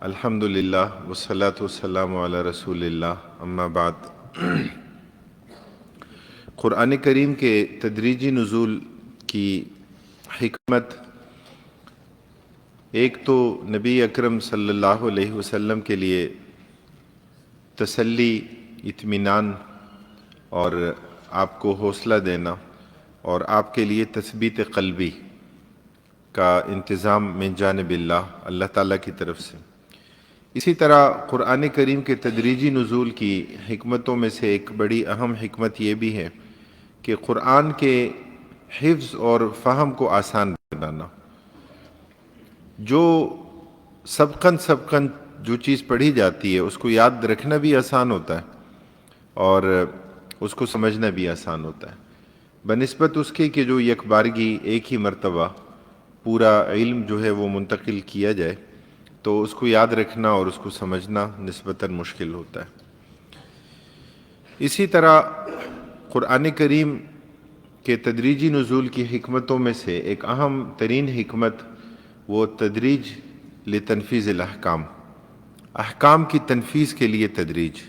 الحمدللہ والصلاة والسلام علی رسول اللہ، اما بعد۔ قرآن کریم کے تدریجی نزول کی حکمت ایک تو نبی اکرم صلی اللہ علیہ وسلم کے لیے تسلی، اطمینان اور آپ کو حوصلہ دینا اور آپ کے لیے تثبیت قلبی کا انتظام من جانب اللہ تعالیٰ کی طرف سے۔ اسی طرح قرآن کریم کے تدریجی نزول کی حکمتوں میں سے ایک بڑی اہم حکمت یہ بھی ہے کہ قرآن کے حفظ اور فہم کو آسان بنانا۔ جو سبقاً جو چیز پڑھی جاتی ہے اس کو یاد رکھنا بھی آسان ہوتا ہے اور اس کو سمجھنا بھی آسان ہوتا ہے، بنسبت اس کے کہ جو یک بارگی ایک ہی مرتبہ پورا علم جو ہے وہ منتقل کیا جائے تو اس کو یاد رکھنا اور اس کو سمجھنا نسبتاً مشکل ہوتا ہے۔ اسی طرح قرآن کریم کے تدریجی نزول کی حکمتوں میں سے ایک اہم ترین حکمت وہ تدریج لتنفیذ الاحکام، احکام کی تنفیذ کے لیے تدریج،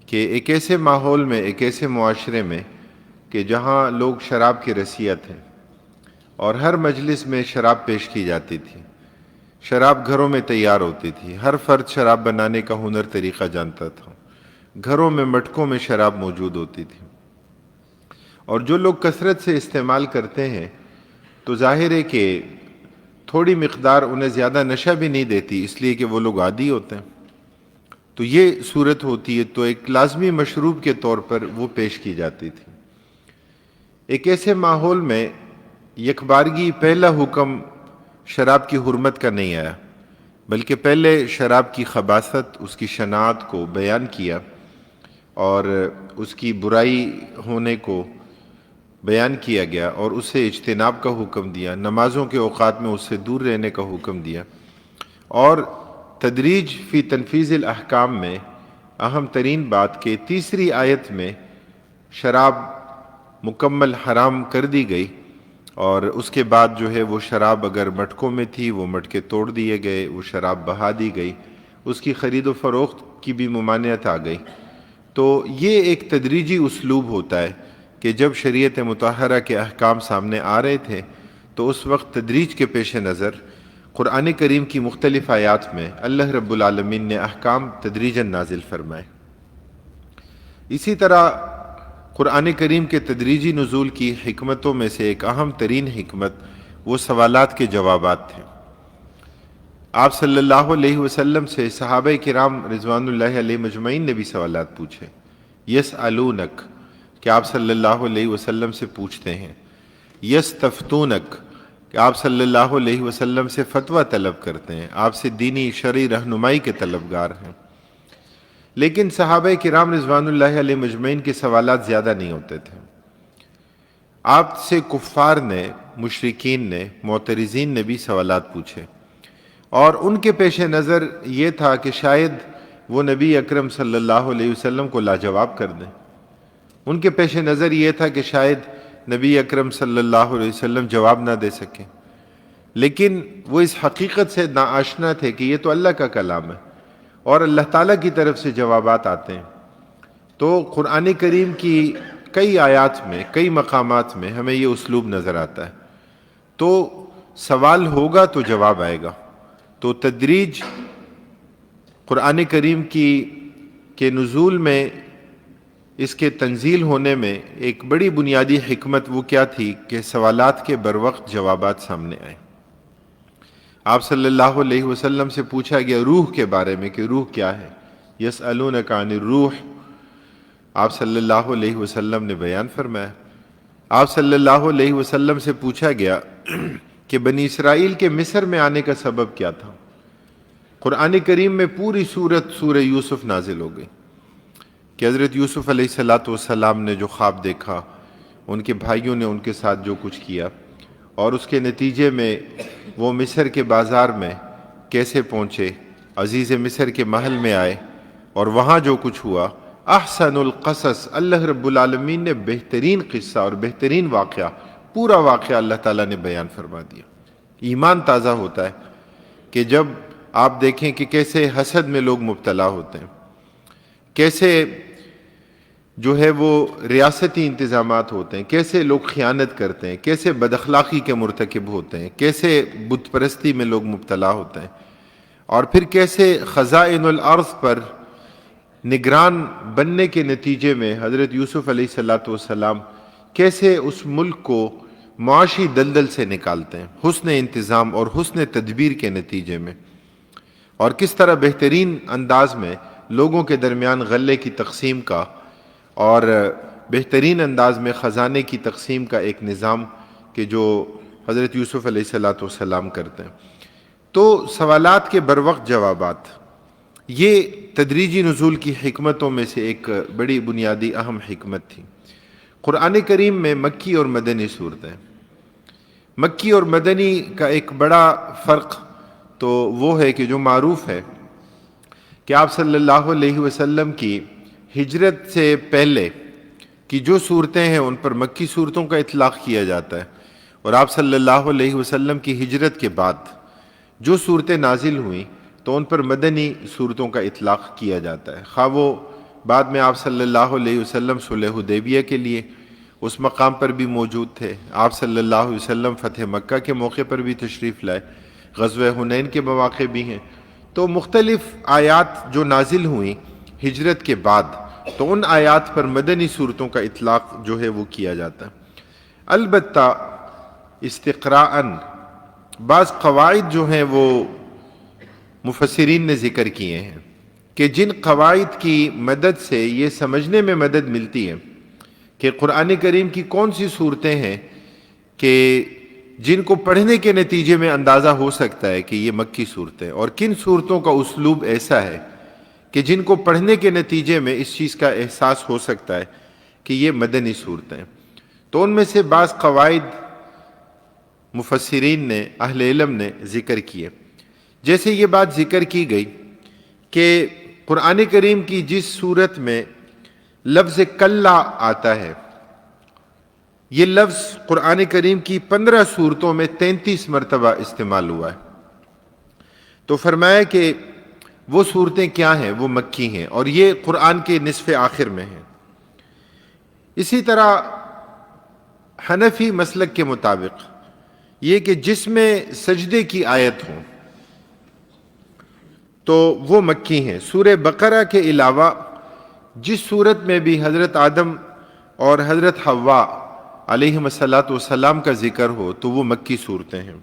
کہ ایک ایسے ماحول میں، ایک ایسے معاشرے میں کہ جہاں لوگ شراب کے رسیت ہیں اور ہر مجلس میں شراب پیش کی جاتی تھی، شراب گھروں میں تیار ہوتی تھی، ہر فرد شراب بنانے کا ہنر طریقہ جانتا تھا، گھروں میں مٹکوں میں شراب موجود ہوتی تھی، اور جو لوگ کثرت سے استعمال کرتے ہیں تو ظاہر ہے کہ تھوڑی مقدار انہیں زیادہ نشہ بھی نہیں دیتی، اس لیے کہ وہ لوگ عادی ہوتے ہیں، تو یہ صورت ہوتی ہے، تو ایک لازمی مشروب کے طور پر وہ پیش کی جاتی تھی۔ ایک ایسے ماحول میں یکبارگی پہلا حکم شراب کی حرمت کا نہیں آیا، بلکہ پہلے شراب کی خباثت، اس کی شناعت کو بیان کیا اور اس کی برائی ہونے کو بیان کیا گیا اور اس سے اجتناب کا حکم دیا، نمازوں کے اوقات میں اس سے دور رہنے کا حکم دیا، اور تدریج فی تنفیذ الاحکام میں اہم ترین بات کہ تیسری آیت میں شراب مکمل حرام کر دی گئی، اور اس کے بعد جو ہے وہ شراب اگر مٹکوں میں تھی وہ مٹکے توڑ دیے گئے، وہ شراب بہا دی گئی، اس کی خرید و فروخت کی بھی ممانعت آ گئی۔ تو یہ ایک تدریجی اسلوب ہوتا ہے کہ جب شریعت مطہرہ کے احکام سامنے آ رہے تھے تو اس وقت تدریج کے پیش نظر قرآن کریم کی مختلف آیات میں اللہ رب العالمین نے احکام تدریجاً نازل فرمائے۔ اسی طرح قرآن کریم کے تدریجی نزول کی حکمتوں میں سے ایک اہم ترین حکمت وہ سوالات کے جوابات تھے۔ آپ صلی اللہ علیہ وسلم سے صحابہ کرام رضوان اللہ علیہ مجمعین نے بھی سوالات پوچھے، یسألونک کہ آپ صلی اللہ علیہ وسلم سے پوچھتے ہیں، یستفتونک کہ آپ صلی اللہ علیہ وسلم سے فتویٰ طلب کرتے ہیں، آپ سے دینی شرعی رہنمائی کے طلبگار ہیں۔ لیکن صحابہ کرام رضوان اللہ علیہ مجمعین کے سوالات زیادہ نہیں ہوتے تھے۔ آپ سے کفار نے، مشرکین نے، معترضین نے بھی سوالات پوچھے، اور ان کے پیش نظر یہ تھا کہ شاید وہ نبی اکرم صلی اللہ علیہ وسلم کو لاجواب کر دیں، ان کے پیش نظر یہ تھا کہ شاید نبی اکرم صلی اللہ علیہ وسلم جواب نہ دے سکیں، لیکن وہ اس حقیقت سے ناآشنا تھے کہ یہ تو اللہ کا کلام ہے اور اللہ تعالیٰ کی طرف سے جوابات آتے ہیں۔ تو قرآن کریم کی کئی آیات میں، کئی مقامات میں ہمیں یہ اسلوب نظر آتا ہے، تو سوال ہوگا تو جواب آئے گا۔ تو تدریج قرآن کریم کے نزول میں، اس کے تنزیل ہونے میں ایک بڑی بنیادی حکمت وہ کیا تھی کہ سوالات کے بروقت جوابات سامنے آئیں۔ آپ صلی اللہ علیہ وسلم سے پوچھا گیا روح کے بارے میں کہ روح کیا ہے، یسألونک عن الروح، آپ صلی اللہ علیہ وسلم نے بیان فرمایا۔ آپ صلی اللہ علیہ وسلم سے پوچھا گیا کہ بنی اسرائیل کے مصر میں آنے کا سبب کیا تھا۔ قرآن کریم میں پوری سورہ یوسف نازل ہو گئی کہ حضرت یوسف علیہ السلام نے جو خواب دیکھا، ان کے بھائیوں نے ان کے ساتھ جو کچھ کیا، اور اس کے نتیجے میں وہ مصر کے بازار میں کیسے پہنچے، عزیز مصر کے محل میں آئے، اور وہاں جو کچھ ہوا، احسن القصص، اللہ رب العالمین نے بہترین قصہ اور بہترین واقعہ، پورا واقعہ اللہ تعالیٰ نے بیان فرما دیا۔ ایمان تازہ ہوتا ہے کہ جب آپ دیکھیں کہ کیسے حسد میں لوگ مبتلا ہوتے ہیں، کیسے جو ہے وہ ریاستی انتظامات ہوتے ہیں، کیسے لوگ خیانت کرتے ہیں، کیسے بد اخلاقی کے مرتکب ہوتے ہیں، کیسے بت پرستی میں لوگ مبتلا ہوتے ہیں، اور پھر کیسے خزائن الارض پر نگران بننے کے نتیجے میں حضرت یوسف علیہ السلام کیسے اس ملک کو معاشی دلدل سے نکالتے ہیں حسن انتظام اور حسن تدبیر کے نتیجے میں، اور کس طرح بہترین انداز میں لوگوں کے درمیان غلے کی تقسیم کا اور بہترین انداز میں خزانے کی تقسیم کا ایک نظام کہ جو حضرت یوسف علیہ السلام کرتے ہیں۔ تو سوالات کے بروقت جوابات، یہ تدریجی نزول کی حکمتوں میں سے ایک بڑی بنیادی اہم حکمت تھی۔ قرآن کریم میں مکی اور مدنی صورتیں، مکی اور مدنی کا ایک بڑا فرق تو وہ ہے کہ جو معروف ہے کہ آپ صلی اللہ علیہ وسلم کی ہجرت سے پہلے کی جو صورتیں ہیں ان پر مکی صورتوں کا اطلاق کیا جاتا ہے، اور آپ صلی اللہ علیہ وسلم کی ہجرت کے بعد جو صورتیں نازل ہوئیں تو ان پر مدنی صورتوں کا اطلاق کیا جاتا ہے، خواہ وہ بعد میں آپ صلی اللہ علیہ وسلم صلح حدیبیہ کے لیے اس مقام پر بھی موجود تھے، آپ صلی اللہ علیہ وسلم فتح مکہ کے موقع پر بھی تشریف لائے، غزوہ حنین کے مواقع بھی ہیں، تو مختلف آیات جو نازل ہوئیں ہجرت کے بعد تو ان آیات پر مدنی صورتوں کا اطلاق جو ہے وہ کیا جاتا ہے۔ البتہ استقراءً بعض قواعد جو ہیں وہ مفسرین نے ذکر کیے ہیں کہ جن قواعد کی مدد سے یہ سمجھنے میں مدد ملتی ہے کہ قرآن کریم کی کون سی صورتیں ہیں کہ جن کو پڑھنے کے نتیجے میں اندازہ ہو سکتا ہے کہ یہ مکی صورتیں، اور کن صورتوں کا اسلوب ایسا ہے کہ جن کو پڑھنے کے نتیجے میں اس چیز کا احساس ہو سکتا ہے کہ یہ مدنی صورتیں۔ تو ان میں سے بعض قواعد مفسرین نے، اہل علم نے ذکر کیے، جیسے یہ بات ذکر کی گئی کہ قرآن کریم کی جس صورت میں لفظ کلا آتا ہے، یہ لفظ قرآن کریم کی 15 صورتوں میں 33 مرتبہ استعمال ہوا ہے، تو فرمایا کہ وہ صورتیں کیا ہیں، وہ مکی ہیں اور یہ قرآن کے نصف آخر میں ہیں۔ اسی طرح حنفی مسلک کے مطابق یہ کہ جس میں سجدے کی آیت ہو تو وہ مکی ہیں۔ سورہ بقرہ کے علاوہ جس صورت میں بھی حضرت آدم اور حضرت حوا علیہ السلام کا ذکر ہو تو وہ مکی صورتیں ہیں۔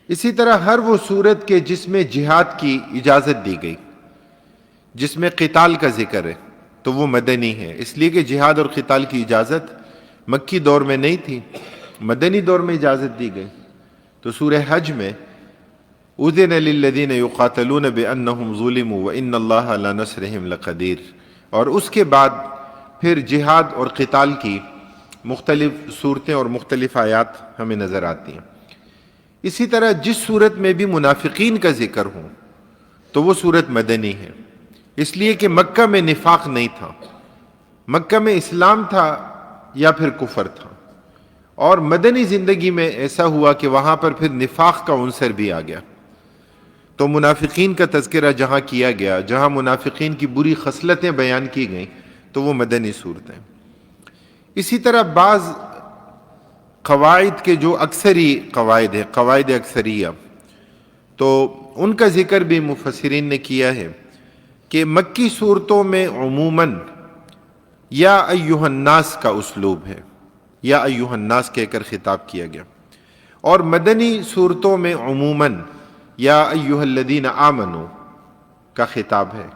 اسی طرح ہر وہ صورت کے جس میں جہاد کی اجازت دی گئی، جس میں قتال کا ذکر ہے تو وہ مدنی ہے، اس لیے کہ جہاد اور قتال کی اجازت مکی دور میں نہیں تھی، مدنی دور میں اجازت دی گئی۔ تو سورہ حج میں اذن للذین یقاتلون بانہم ظلموا وان اللہ علی نصرہم لقدیر، اور اس کے بعد پھر جہاد اور قتال کی مختلف صورتیں اور مختلف آیات ہمیں نظر آتی ہیں۔ اسی طرح جس صورت میں بھی منافقین کا ذکر ہو تو وہ صورت مدنی ہے، اس لیے کہ مکہ میں نفاق نہیں تھا، مکہ میں اسلام تھا یا پھر کفر تھا، اور مدنی زندگی میں ایسا ہوا کہ وہاں پر پھر نفاق کا عنصر بھی آ گیا، تو منافقین کا تذکرہ جہاں کیا گیا، جہاں منافقین کی بری خصلتیں بیان کی گئیں تو وہ مدنی صورتیں۔ اسی طرح بعض قواعد کے جو اکثری قواعد ہیں، قواعد اکثریہ، تو ان کا ذکر بھی مفسرین نے کیا ہے کہ مکی صورتوں میں عموماً یا ایھا الناس کا اسلوب ہے، یا ایھا الناس کہہ کر خطاب کیا گیا، اور مدنی صورتوں میں عموماً یا ایھا الذین آمنوا کا خطاب ہے۔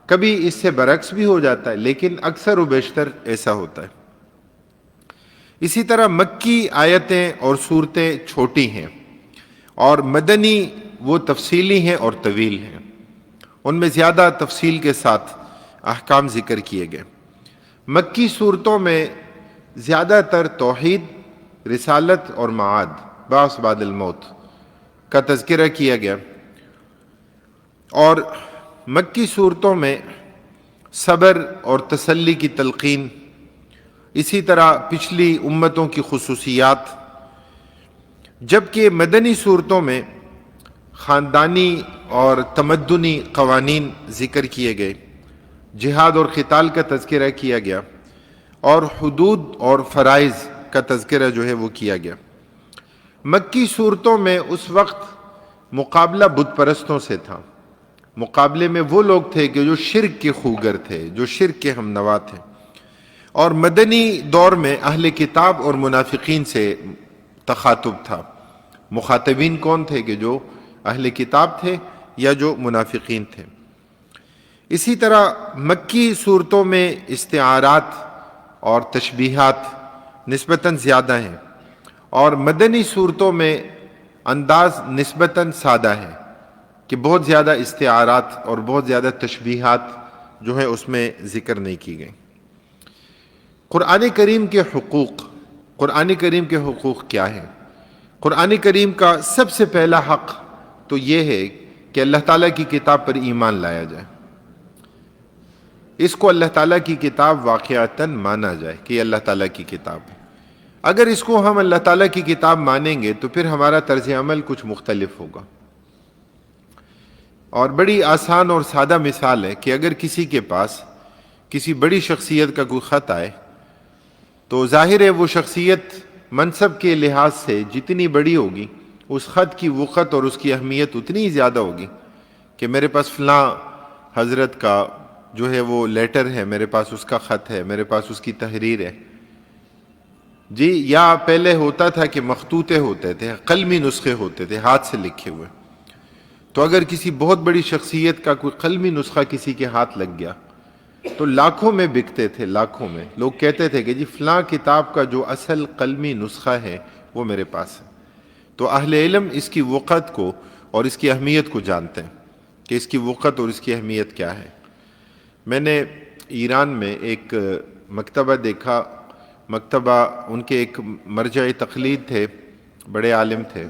کبھی اس سے برعکس بھی ہو جاتا ہے لیکن اکثر و بیشتر ایسا ہوتا ہے۔ اسی طرح مکی آیتیں اور صورتیں چھوٹی ہیں اور مدنی وہ تفصیلی ہیں اور طویل ہیں، ان میں زیادہ تفصیل کے ساتھ احکام ذکر کیے گئے۔ مکی صورتوں میں زیادہ تر توحید، رسالت اور معاد، بعث بعد الموت کا تذکرہ کیا گیا، اور مکی صورتوں میں صبر اور تسلی کی تلقین، اسی طرح پچھلی امتوں کی خصوصیات، جبکہ مدنی صورتوں میں خاندانی اور تمدنی قوانین ذکر کیے گئے، جہاد اور قتال کا تذکرہ کیا گیا، اور حدود اور فرائض کا تذکرہ جو ہے وہ کیا گیا۔ مکی صورتوں میں اس وقت مقابلہ بت پرستوں سے تھا، مقابلے میں وہ لوگ تھے کہ جو شرک کے خوگر تھے، جو شرک کے ہم نوا تھے، اور مدنی دور میں اہل کتاب اور منافقین سے تخاطب تھا۔ مخاطبین کون تھے؟ کہ جو اہل کتاب تھے یا جو منافقین تھے۔ اسی طرح مکی صورتوں میں استعارات اور تشبیہات نسبتاً زیادہ ہیں، اور مدنی صورتوں میں انداز نسبتاً سادہ ہے کہ بہت زیادہ استعارات اور بہت زیادہ تشبیہات جو ہیں اس میں ذکر نہیں کی گئی۔ قرآن کریم کے حقوق، قرآن کریم کے حقوق کیا ہیں؟ قرآن کریم کا سب سے پہلا حق تو یہ ہے کہ اللہ تعالیٰ کی کتاب پر ایمان لایا جائے، اس کو اللہ تعالیٰ کی کتاب واقعتاً مانا جائے کہ یہ اللہ تعالیٰ کی کتاب ہے۔ اگر اس کو ہم اللہ تعالیٰ کی کتاب مانیں گے تو پھر ہمارا طرز عمل کچھ مختلف ہوگا۔ اور بڑی آسان اور سادہ مثال ہے کہ اگر کسی کے پاس کسی بڑی شخصیت کا کوئی خط آئے تو ظاہر ہے وہ شخصیت منصب کے لحاظ سے جتنی بڑی ہوگی، اس خط کی وقت اور اس کی اہمیت اتنی ہی زیادہ ہوگی کہ میرے پاس فلاں حضرت کا جو ہے وہ لیٹر ہے، میرے پاس اس کا خط ہے، میرے پاس اس کی تحریر ہے جی۔ یا پہلے ہوتا تھا کہ مخطوطے ہوتے تھے، قلمی نسخے ہوتے تھے، ہاتھ سے لکھے ہوئے، تو اگر کسی بہت بڑی شخصیت کا کوئی قلمی نسخہ کسی کے ہاتھ لگ گیا تو لاکھوں میں بکتے تھے، لاکھوں میں۔ لوگ کہتے تھے کہ جی فلاں کتاب کا جو اصل قلمی نسخہ ہے وہ میرے پاس ہے۔ تو اہل علم اس کی وقت کو اور اس کی اہمیت کو جانتے ہیں کہ اس کی وقت اور اس کی اہمیت کیا ہے۔ میں نے ایران میں ایک مکتبہ دیکھا، مکتبہ ان کے ایک مرجع تقلید تھے، بڑے عالم تھے،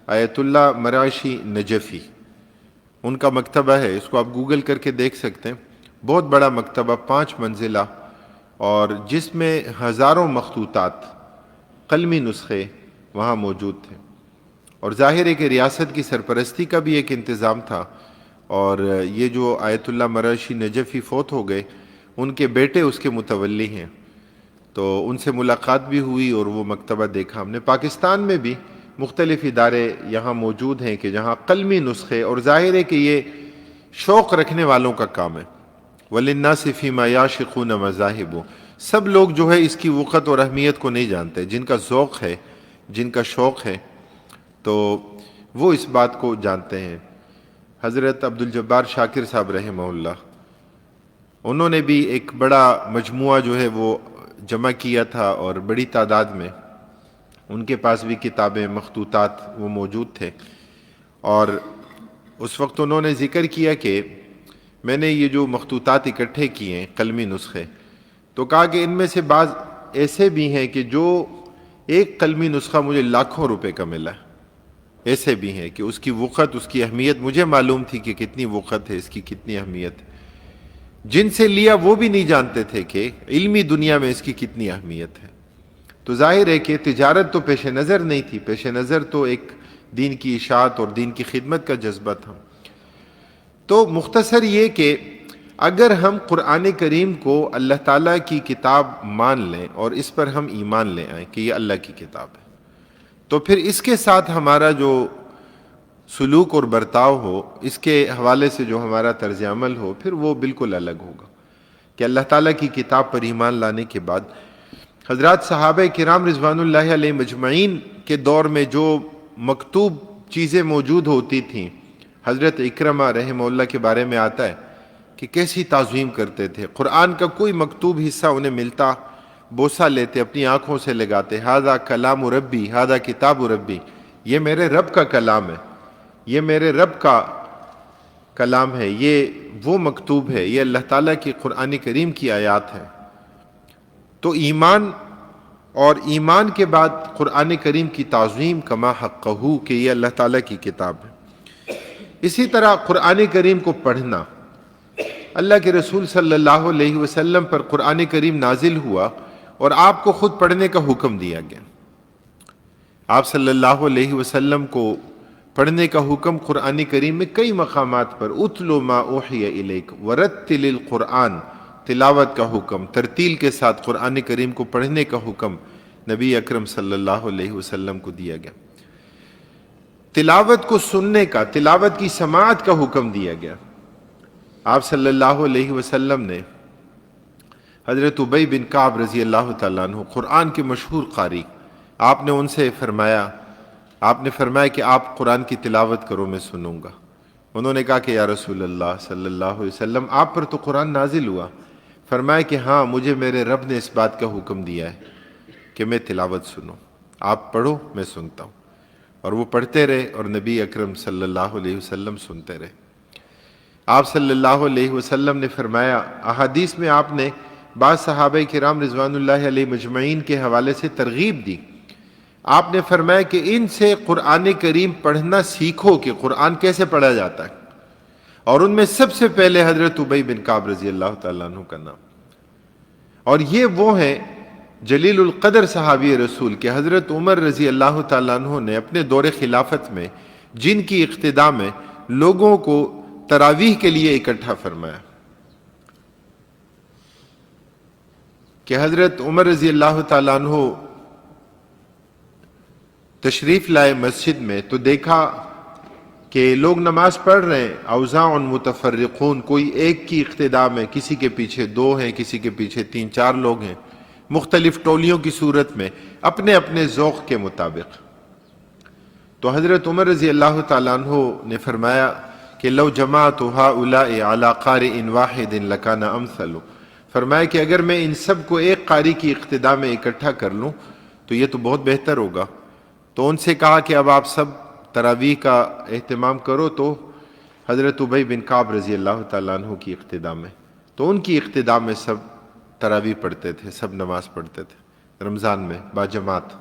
آیت اللہ مراشی نجفی، ان کا مکتبہ ہے، اس کو آپ گوگل کر کے دیکھ سکتے ہیں۔ بہت بڑا مکتبہ، 5 منزلہ، اور جس میں ہزاروں مخطوطات، قلمی نسخے وہاں موجود تھے۔ اور ظاہر ہے کہ ریاست کی سرپرستی کا بھی ایک انتظام تھا، اور یہ جو آیت اللہ مراشی نجفی فوت ہو گئے، ان کے بیٹے اس کے متولی ہیں، تو ان سے ملاقات بھی ہوئی اور وہ مکتبہ دیکھا ہم نے۔ پاکستان میں بھی مختلف ادارے یہاں موجود ہیں کہ جہاں قلمی نسخے، اور ظاہر ہے کہ یہ شوق رکھنے والوں کا کام ہے۔ وَلِلنَّاسِ فِي مَا يَعْشِقُونَ مَذَاهِبُ، سب لوگ جو ہے اس کی وقت اور اہمیت کو نہیں جانتے، جن کا ذوق ہے، جن کا شوق ہے تو وہ اس بات کو جانتے ہیں۔ حضرت عبدالجبار شاکر صاحب رحمہ اللہ، انہوں نے بھی ایک بڑا مجموعہ جو ہے وہ جمع کیا تھا، اور بڑی تعداد میں ان کے پاس بھی کتابیں، مخطوطات وہ موجود تھے۔ اور اس وقت انہوں نے ذکر کیا کہ میں نے یہ جو مخطوطات اکٹھے کیے ہیں، قلمی نسخے، تو کہا کہ ان میں سے بعض ایسے بھی ہیں کہ جو ایک قلمی نسخہ مجھے لاکھوں روپے کا ملا ہے، ایسے بھی ہیں کہ اس کی وقت، اس کی اہمیت مجھے معلوم تھی کہ کتنی وقت ہے، اس کی کتنی اہمیت ہے۔ جن سے لیا وہ بھی نہیں جانتے تھے کہ علمی دنیا میں اس کی کتنی اہمیت ہے۔ تو ظاہر ہے کہ تجارت تو پیش نظر نہیں تھی، پیش نظر تو ایک دین کی اشاعت اور دین کی خدمت کا جذبہ تھا۔ تو مختصر یہ کہ اگر ہم قرآن کریم کو اللہ تعالیٰ کی کتاب مان لیں اور اس پر ہم ایمان لے آئیں کہ یہ اللہ کی کتاب ہے، تو پھر اس کے ساتھ ہمارا جو سلوک اور برتاؤ ہو، اس کے حوالے سے جو ہمارا طرز عمل ہو، پھر وہ بالکل الگ ہوگا۔ کہ اللہ تعالیٰ کی کتاب پر ایمان لانے کے بعد حضرات صحابہ کرام رضوان اللہ علیہ مجمعین کے دور میں جو مکتوب چیزیں موجود ہوتی تھیں، حضرت اکرمہ رحمہ اللہ کے بارے میں آتا ہے کہ کیسی تعظیم کرتے تھے۔ قرآن کا کوئی مکتوب حصہ انہیں ملتا، بوسہ لیتے، اپنی آنکھوں سے لگاتے، ھذا کلام ربی، ھذا کتاب ربی، یہ میرے رب کا کلام ہے، یہ میرے رب کا کلام ہے، یہ وہ مکتوب ہے، یہ اللہ تعالیٰ کی قرآن کریم کی آیات ہے۔ تو ایمان، اور ایمان کے بعد قرآن کریم کی تعظیم کما حقہ، کہ یہ اللہ تعالیٰ کی کتاب ہے۔ اسی طرح قرآن کریم کو پڑھنا، اللہ کے رسول صلی اللہ علیہ وسلم پر قرآن کریم نازل ہوا اور آپ کو خود پڑھنے کا حکم دیا گیا۔ آپ صلی اللہ علیہ وسلم کو پڑھنے کا حکم قرآن کریم میں کئی مقامات پر، اتلو ما اوحی الیک ورتل القرآن، تلاوت کا حکم، ترتیل کے ساتھ قرآن کریم کو پڑھنے کا حکم نبی اکرم صلی اللہ علیہ وسلم کو دیا گیا۔ تلاوت کو سننے کا، تلاوت کی سماعت کا حکم دیا گیا۔ آپ صلی اللہ علیہ وسلم نے حضرت ابی بن کعب رضی اللہ تعالیٰ عنہ، قرآن کے مشہور قاری، آپ نے ان سے فرمایا کہ آپ قرآن کی تلاوت کرو، میں سنوں گا۔ انہوں نے کہا کہ یا رسول اللہ صلی اللہ علیہ وسلم، آپ پر تو قرآن نازل ہوا۔ فرمایا کہ ہاں، مجھے میرے رب نے اس بات کا حکم دیا ہے کہ میں تلاوت سنوں، آپ پڑھو میں سنتا ہوں۔ اور وہ پڑھتے رہے اور نبی اکرم صلی اللہ علیہ وسلم سنتے رہے۔ آپ صلی اللہ علیہ وسلم نے فرمایا، احادیث میں آپ نے بعض صحابہ کرام رضوان اللہ علیہ مجمعین کے حوالے سے ترغیب دی۔ آپ نے فرمایا کہ ان سے قرآن کریم پڑھنا سیکھو کہ قرآن کیسے پڑھا جاتا ہے، اور ان میں سب سے پہلے حضرت ابی بن کعب رضی اللہ تعالیٰ عنہ کا نام۔ اور یہ وہ ہیں جلیل القدر صحابی رسول کہ حضرت عمر رضی اللہ تعالیٰ عنہ نے اپنے دور خلافت میں جن کی اقتداء میں لوگوں کو تراویح کے لیے اکٹھا فرمایا، کہ حضرت عمر رضی اللہ تعالیٰ عنہ تشریف لائے مسجد میں تو دیکھا کہ لوگ نماز پڑھ رہے ہیں، اوزاع متفرقون، کوئی ایک کی اقتداء میں، کسی کے پیچھے 2 ہیں، کسی کے پیچھے 3-4 لوگ ہیں، مختلف ٹولیوں کی صورت میں اپنے اپنے ذوق کے مطابق۔ تو حضرت عمر رضی اللہ تعالیٰ عنہ نے فرمایا کہ لو جمعت ہؤلاء علی قارئ واحد لکان امثل، فرمایا کہ اگر میں ان سب کو ایک قاری کی اقتداء میں اکٹھا کر لوں تو یہ تو بہت بہتر ہوگا۔ تو ان سے کہا کہ اب آپ سب تراویح کا اہتمام کرو، تو حضرت ابی بن کعب رضی اللہ تعالیٰ عنہ کی اقتداء میں، تو ان کی اقتداء میں سب تراویح پڑھتے تھے، سب نماز پڑھتے تھے رمضان میں باجماعت۔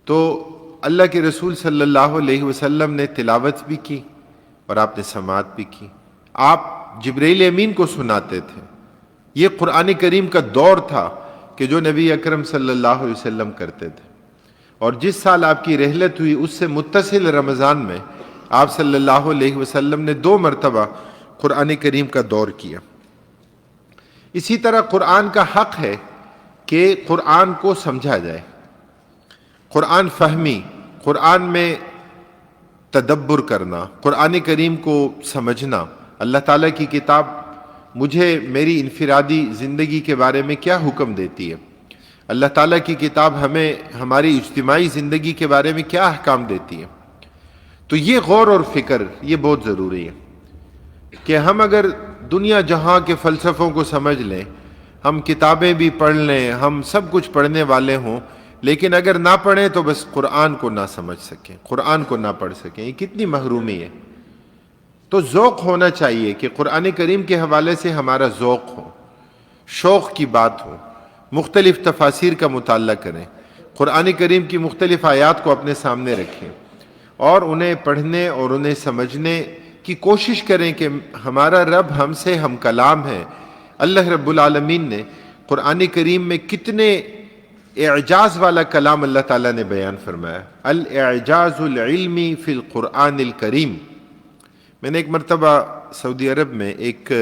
تو اللہ کے رسول صلی اللہ علیہ وسلم نے تلاوت بھی کی اور آپ نے سماعت بھی کی۔ آپ جبرائیل امین کو سناتے تھے۔ یہ قرآن کریم کا دور تھا کہ جو نبی اکرم صلی اللہ علیہ وسلم کرتے تھے، اور جس سال آپ کی رحلت ہوئی اس سے متصل رمضان میں آپ صلی اللہ علیہ وسلم نے 2 مرتبہ قرآن کریم کا دور کیا۔ اسی طرح قرآن کا حق ہے کہ قرآن کو سمجھا جائے، قرآن فہمی، قرآن میں تدبر کرنا، قرآن کریم کو سمجھنا۔ اللہ تعالیٰ کی کتاب مجھے میری انفرادی زندگی کے بارے میں کیا حکم دیتی ہے، اللہ تعالیٰ کی کتاب ہمیں ہماری اجتماعی زندگی کے بارے میں کیا احکام دیتی ہے۔ تو یہ غور اور فکر یہ بہت ضروری ہے کہ ہم اگر دنیا جہاں کے فلسفوں کو سمجھ لیں، ہم کتابیں بھی پڑھ لیں، ہم سب کچھ پڑھنے والے ہوں، لیکن اگر نہ پڑھیں تو بس قرآن کو نہ سمجھ سکیں، قرآن کو نہ پڑھ سکیں، یہ کتنی محرومی ہے۔ تو ذوق ہونا چاہیے کہ قرآن کریم کے حوالے سے ہمارا ذوق ہو، شوق کی بات ہو، مختلف تفاسیر کا مطالعہ کریں، قرآن کریم کی مختلف آیات کو اپنے سامنے رکھیں اور انہیں پڑھنے اور انہیں سمجھنے کی کوشش کریں کہ ہمارا رب ہم سے ہم کلام ہے۔ اللہ رب العالمین نے قرآن کریم میں کتنے اعجاز والا کلام اللہ تعالیٰ نے بیان فرمایا۔ الاعجاز العلمی فی القرآن الکریم۔ میں نے ایک مرتبہ سعودی عرب میں ایک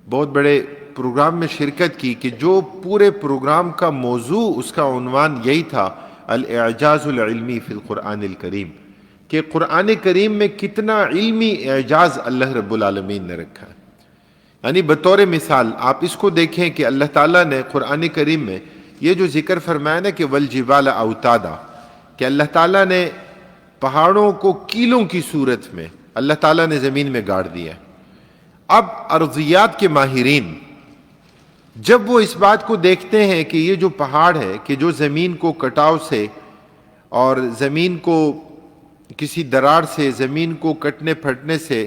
بہت بڑے پروگرام میں شرکت کی کہ جو پورے پروگرام کا موضوع، اس کا عنوان یہی تھا، الاعجاز العلمی فی القرآن الکریم، کہ قرآن کریم میں کتنا علمی اعجاز اللہ رب العالمین نے رکھا ہے۔ یعنی بطور مثال آپ اس کو دیکھیں کہ اللہ تعالیٰ نے قرآن کریم میں یہ جو ذکر فرمایا نا کہ والجبال اوتادا، کہ اللہ تعالیٰ نے پہاڑوں کو کیلوں کی صورت میں اللہ تعالیٰ نے زمین میں گاڑ دیا۔ اب ارضیات کے ماہرین جب وہ اس بات کو دیکھتے ہیں کہ یہ جو پہاڑ ہے کہ جو زمین کو کٹاؤ سے اور زمین کو کسی دراڑ سے، زمین کو کٹنے پھٹنے سے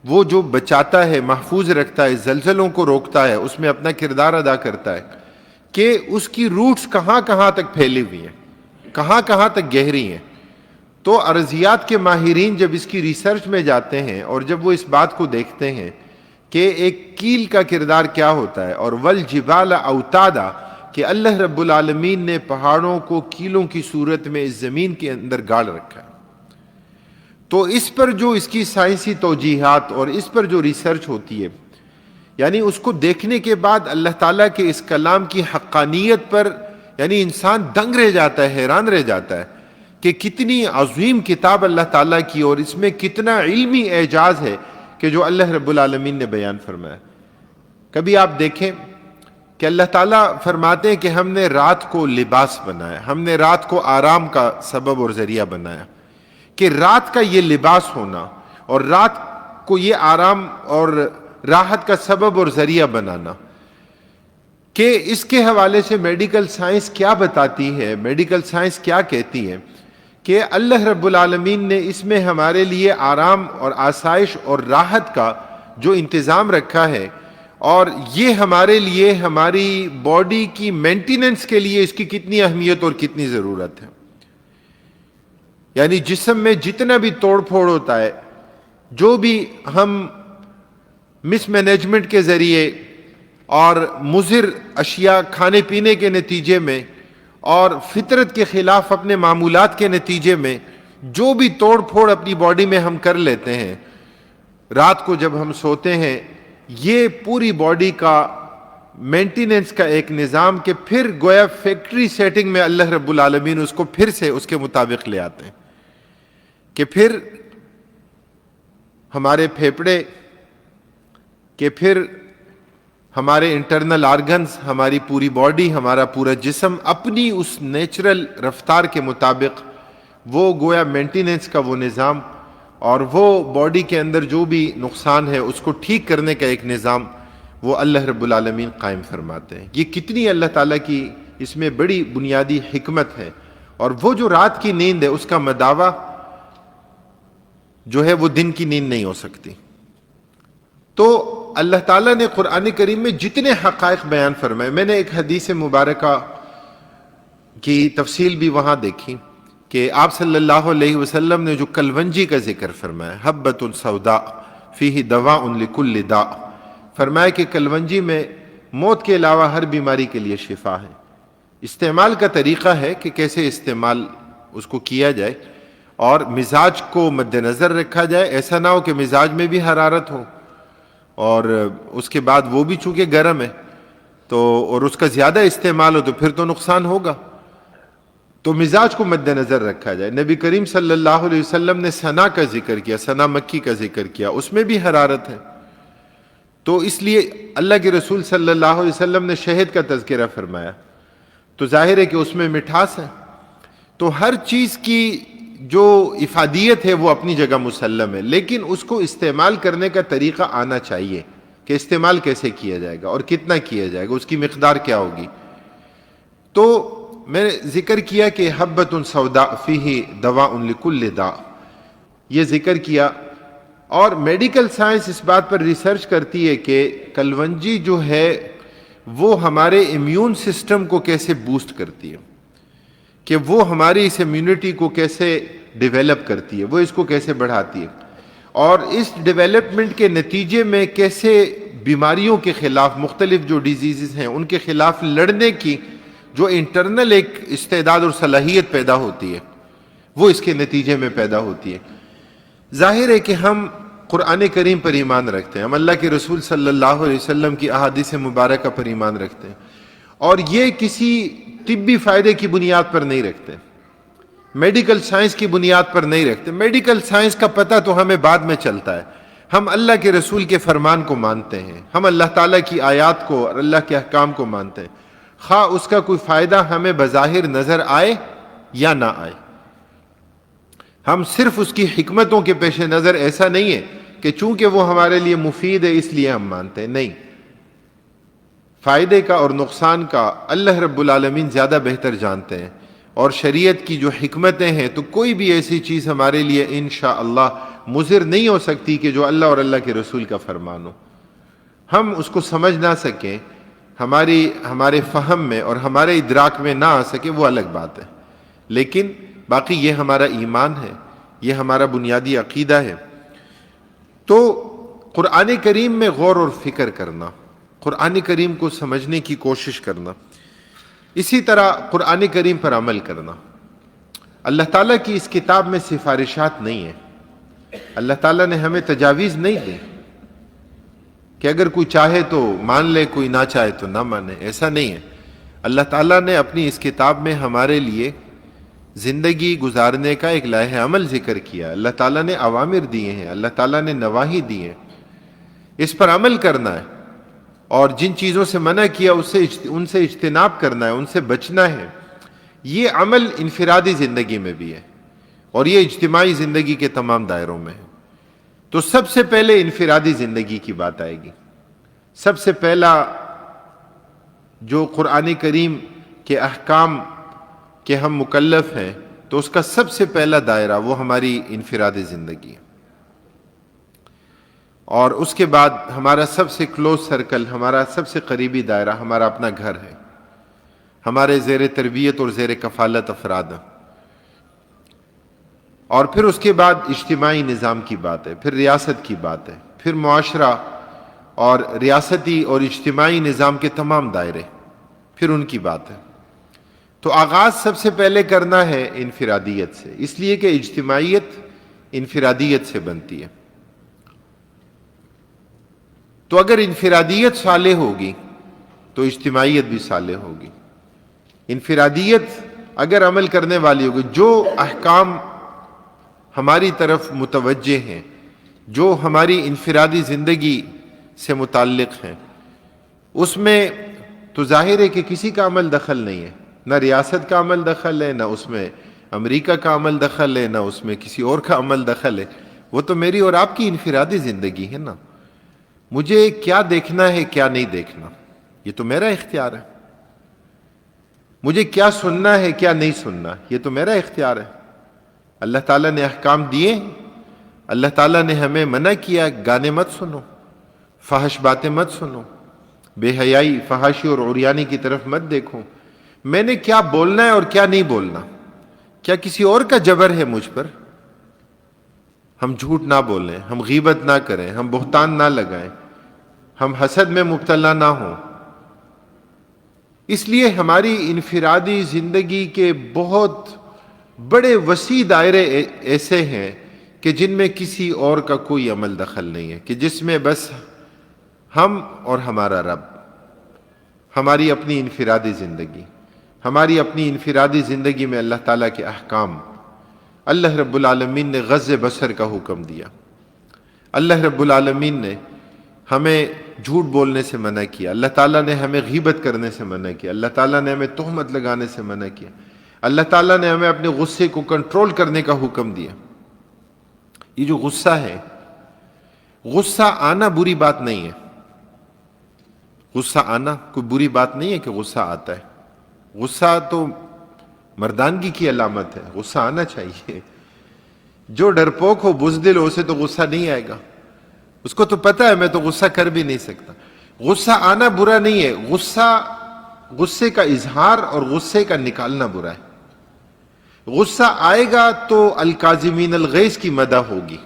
وہ جو بچاتا ہے، محفوظ رکھتا ہے، زلزلوں کو روکتا ہے، اس میں اپنا کردار ادا کرتا ہے، کہ اس کی روٹس کہاں کہاں تک پھیلی ہوئی ہیں، کہاں کہاں تک گہری ہیں۔ تو ارضیات کے ماہرین جب اس کی ریسرچ میں جاتے ہیں اور جب وہ اس بات کو دیکھتے ہیں کہ ایک کیل کا کردار کیا ہوتا ہے، اور والجبال اوتادا، کہ اللہ رب العالمین نے پہاڑوں کو کیلوں کی صورت میں اس زمین کے اندر گاڑ رکھا ہے، تو اس پر جو اس کی سائنسی توجیحات اور اس پر جو ریسرچ ہوتی ہے، یعنی اس کو دیکھنے کے بعد اللہ تعالیٰ کے اس کلام کی حقانیت پر یعنی انسان دنگ رہ جاتا ہے، حیران رہ جاتا ہے کہ کتنی عظیم کتاب اللہ تعالیٰ کی، اور اس میں کتنا علمی اعجاز ہے کہ جو اللہ رب العالمین نے بیان فرمایا۔ کبھی آپ دیکھیں کہ اللہ تعالیٰ فرماتے ہیں کہ ہم نے رات کو لباس بنایا، ہم نے رات کو آرام کا سبب اور ذریعہ بنایا، کہ رات کا یہ لباس ہونا اور رات کو یہ آرام اور راحت کا سبب اور ذریعہ بنانا، کہ اس کے حوالے سے میڈیکل سائنس کیا بتاتی ہے، میڈیکل سائنس کیا کہتی ہے کہ اللہ رب العالمین نے اس میں ہمارے لیے آرام اور آسائش اور راحت کا جو انتظام رکھا ہے، اور یہ ہمارے لیے ہماری باڈی کی مینٹیننس کے لیے اس کی کتنی اہمیت اور کتنی ضرورت ہے۔ یعنی جسم میں جتنا بھی توڑ پھوڑ ہوتا ہے، جو بھی ہم مس مینجمنٹ کے ذریعے اور مضر اشیاء کھانے پینے کے نتیجے میں اور فطرت کے خلاف اپنے معمولات کے نتیجے میں جو بھی توڑ پھوڑ اپنی باڈی میں ہم کر لیتے ہیں، رات کو جب ہم سوتے ہیں، یہ پوری باڈی کا مینٹیننس کا ایک نظام کہ پھر گویا فیکٹری سیٹنگ میں اللہ رب العالمین اس کو پھر سے اس کے مطابق لے آتے ہیں، کہ پھر ہمارے پھیپھڑے، کہ پھر ہمارے انٹرنل آرگنز، ہماری پوری باڈی، ہمارا پورا جسم اپنی اس نیچرل رفتار کے مطابق وہ گویا مینٹیننس کا وہ نظام اور وہ باڈی کے اندر جو بھی نقصان ہے اس کو ٹھیک کرنے کا ایک نظام وہ اللہ رب العالمین قائم فرماتے ہیں۔ یہ کتنی اللہ تعالیٰ کی اس میں بڑی بنیادی حکمت ہے، اور وہ جو رات کی نیند ہے اس کا مداوع جو ہے وہ دن کی نیند نہیں ہو سکتی۔ تو اللہ تعالیٰ نے قرآن کریم میں جتنے حقائق بیان فرمائے، میں نے ایک حدیث مبارکہ کی تفصیل بھی وہاں دیکھی کہ آپ صلی اللہ علیہ وسلم نے جو کلونجی کا ذکر فرمایا، حبۃ سوداء فیہ دواء لکل داء، فرمایا کہ کلونجی میں موت کے علاوہ ہر بیماری کے لیے شفا ہے۔ استعمال کا طریقہ ہے کہ کیسے استعمال اس کو کیا جائے، اور مزاج کو مد نظر رکھا جائے، ایسا نہ ہو کہ مزاج میں بھی حرارت ہو اور اس کے بعد وہ بھی چونکہ گرم ہے تو اور اس کا زیادہ استعمال ہو تو پھر تو نقصان ہوگا، تو مزاج کو مد نظر رکھا جائے۔ نبی کریم صلی اللہ علیہ وسلم نے سنا کا ذکر کیا، سنا مکی کا ذکر کیا، اس میں بھی حرارت ہے، تو اس لیے اللہ کے رسول صلی اللہ علیہ وسلم نے شہد کا تذکرہ فرمایا، تو ظاہر ہے کہ اس میں مٹھاس ہے۔ تو ہر چیز کی جو افادیت ہے وہ اپنی جگہ مسلم ہے، لیکن اس کو استعمال کرنے کا طریقہ آنا چاہیے کہ استعمال کیسے کیا جائے گا اور کتنا کیا جائے گا، اس کی مقدار کیا ہوگی۔ تو میں نے ذکر کیا کہ حبۃ سوداء فیہ دواء لکل داء، یہ ذکر کیا، اور میڈیکل سائنس اس بات پر ریسرچ کرتی ہے کہ کلونجی جو ہے وہ ہمارے امیون سسٹم کو کیسے بوسٹ کرتی ہے، کہ وہ ہماری اس امیونٹی کو کیسے ڈیولپ کرتی ہے، وہ اس کو کیسے بڑھاتی ہے، اور اس ڈیولپمنٹ کے نتیجے میں کیسے بیماریوں کے خلاف، مختلف جو ڈیزیزز ہیں ان کے خلاف لڑنے کی جو انٹرنل ایک استعداد اور صلاحیت پیدا ہوتی ہے وہ اس کے نتیجے میں پیدا ہوتی ہے۔ ظاہر ہے کہ ہم قرآن کریم پر ایمان رکھتے ہیں، ہم اللہ کے رسول صلی اللہ علیہ وسلم کی احادیث مبارکہ پر ایمان رکھتے ہیں، اور یہ کسی طبی فائدے کی بنیاد پر نہیں رکھتے، میڈیکل سائنس کی بنیاد پر نہیں رکھتے۔ میڈیکل سائنس کا پتہ تو ہمیں بعد میں چلتا ہے، ہم اللہ کے رسول کے فرمان کو مانتے ہیں، ہم اللہ تعالیٰ کی آیات کو اور اللہ کے احکام کو مانتے ہیں، خواہ اس کا کوئی فائدہ ہمیں بظاہر نظر آئے یا نہ آئے۔ ہم صرف اس کی حکمتوں کے پیش نظر ایسا نہیں ہے کہ چونکہ وہ ہمارے لیے مفید ہے اس لیے ہم مانتے ہیں، نہیں، فائدے کا اور نقصان کا اللہ رب العالمین زیادہ بہتر جانتے ہیں، اور شریعت کی جو حکمتیں ہیں تو کوئی بھی ایسی چیز ہمارے لیے انشاءاللہ مضر نہیں ہو سکتی کہ جو اللہ اور اللہ کے رسول کا فرمان ہو۔ ہم اس کو سمجھ نہ سکیں، ہمارے فہم میں اور ہمارے ادراک میں نہ آ سکے، وہ الگ بات ہے، لیکن باقی یہ ہمارا ایمان ہے، یہ ہمارا بنیادی عقیدہ ہے۔ تو قرآن کریم میں غور اور فکر کرنا، قرآن کریم کو سمجھنے کی کوشش کرنا، اسی طرح قرآن کریم پر عمل کرنا۔ اللہ تعالیٰ کی اس کتاب میں سفارشات نہیں ہیں، اللہ تعالیٰ نے ہمیں تجاویز نہیں دی کہ اگر کوئی چاہے تو مان لے، کوئی نہ چاہے تو نہ مانے، ایسا نہیں ہے۔ اللہ تعالیٰ نے اپنی اس کتاب میں ہمارے لیے زندگی گزارنے کا ایک لائحہ عمل ذکر کیا، اللہ تعالیٰ نے اوامر دیے ہیں، اللہ تعالیٰ نے نواہی دی ہیں، اس پر عمل کرنا ہے، اور جن چیزوں سے منع کیا ان سے اجتناب کرنا ہے، ان سے بچنا ہے۔ یہ عمل انفرادی زندگی میں بھی ہے اور یہ اجتماعی زندگی کے تمام دائروں میں ہے۔ تو سب سے پہلے انفرادی زندگی کی بات آئے گی۔ سب سے پہلا جو قرآن کریم کے احکام کے ہم مکلف ہیں، تو اس کا سب سے پہلا دائرہ وہ ہماری انفرادی زندگی ہے، اور اس کے بعد ہمارا سب سے کلوز سرکل، ہمارا سب سے قریبی دائرہ ہمارا اپنا گھر ہے، ہمارے زیر تربیت اور زیر کفالت افراد ہیں، اور پھر اس کے بعد اجتماعی نظام کی بات ہے، پھر ریاست کی بات ہے، پھر معاشرہ اور ریاستی اور اجتماعی نظام کے تمام دائرے، پھر ان کی بات ہے۔ تو آغاز سب سے پہلے کرنا ہے انفرادیت سے، اس لیے کہ اجتماعیت انفرادیت سے بنتی ہے۔ تو اگر انفرادیت صالح ہوگی تو اجتماعیت بھی صالح ہوگی۔ انفرادیت اگر عمل کرنے والی ہوگی، جو احکام ہماری طرف متوجہ ہیں، جو ہماری انفرادی زندگی سے متعلق ہیں، اس میں تو ظاہر ہے کہ کسی کا عمل دخل نہیں ہے، نہ ریاست کا عمل دخل ہے، نہ اس میں امریکہ کا عمل دخل ہے، نہ اس میں کسی اور کا عمل دخل ہے۔ وہ تو میری اور آپ کی انفرادی زندگی ہے نا۔ مجھے کیا دیکھنا ہے کیا نہیں دیکھنا، یہ تو میرا اختیار ہے۔ مجھے کیا سننا ہے کیا نہیں سننا، یہ تو میرا اختیار ہے۔ اللہ تعالیٰ نے احکام دیے، اللہ تعالیٰ نے ہمیں منع کیا گانے مت سنو، فحش باتیں مت سنو، بے حیائی، فحاشی اور عریانی کی طرف مت دیکھو۔ میں نے کیا بولنا ہے اور کیا نہیں بولنا، کیا کسی اور کا جبر ہے مجھ پر؟ ہم جھوٹ نہ بولیں، ہم غیبت نہ کریں، ہم بہتان نہ لگائیں، ہم حسد میں مبتلا نہ ہوں۔ اس لیے ہماری انفرادی زندگی کے بہت بڑے وسیع دائرے ایسے ہیں کہ جن میں کسی اور کا کوئی عمل دخل نہیں ہے، کہ جس میں بس ہم اور ہمارا رب، ہماری اپنی انفرادی زندگی، ہماری اپنی انفرادی زندگی میں اللہ تعالیٰ کے احکام۔ اللہ رب العالمین نے غض بصر کا حکم دیا، اللہ رب العالمین نے ہمیں جھوٹ بولنے سے منع کیا، اللہ تعالیٰ نے ہمیں غیبت کرنے سے منع کیا، اللہ تعالیٰ نے ہمیں تہمت لگانے سے منع کیا، اللہ تعالیٰ نے ہمیں اپنے غصے کو کنٹرول کرنے کا حکم دیا۔ یہ جو غصہ ہے، غصہ آنا بری بات نہیں ہے، غصہ آنا کوئی بری بات نہیں ہے کہ غصہ آتا ہے، غصہ تو مردانگی کی علامت ہے، غصہ آنا چاہیے۔ جو ڈرپوک ہو، بزدل ہو، اسے تو غصہ نہیں آئے گا، اس کو تو پتہ ہے میں تو غصہ کر بھی نہیں سکتا۔ غصہ آنا برا نہیں ہے، غصے کا اظہار اور غصے کا نکالنا برا ہے۔ غصہ آئے گا تو الکاظمین الغیظ کی مدح ہوگی،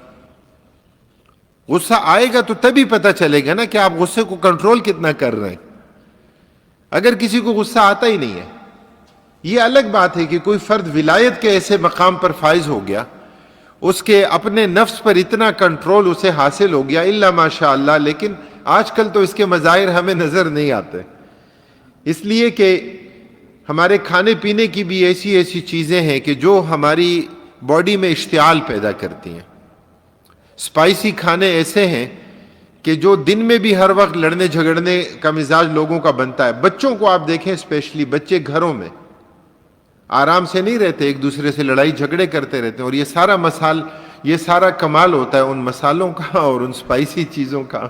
غصہ آئے گا تو تبھی پتہ چلے گا نا کہ آپ غصے کو کنٹرول کتنا کر رہے ہیں۔ اگر کسی کو غصہ آتا ہی نہیں ہے، یہ الگ بات ہے کہ کوئی فرد ولایت کے ایسے مقام پر فائز ہو گیا، اس کے اپنے نفس پر اتنا کنٹرول اسے حاصل ہو گیا، الا ماشاء اللہ، لیکن آج کل تو اس کے مظاہر ہمیں نظر نہیں آتے، اس لیے کہ ہمارے کھانے پینے کی بھی ایسی چیزیں ہیں کہ جو ہماری باڈی میں اشتعال پیدا کرتی ہیں۔ اسپائسی کھانے ایسے ہیں کہ جو دن میں بھی ہر وقت لڑنے جھگڑنے کا مزاج لوگوں کا بنتا ہے۔ بچوں کو آپ دیکھیں، اسپیشلی بچے گھروں میں آرام سے نہیں رہتے، ایک دوسرے سے لڑائی جھگڑے کرتے رہتے ہیں، اور یہ سارا کمال ہوتا ہے ان مسالوں کا اور ان اسپائسی چیزوں کا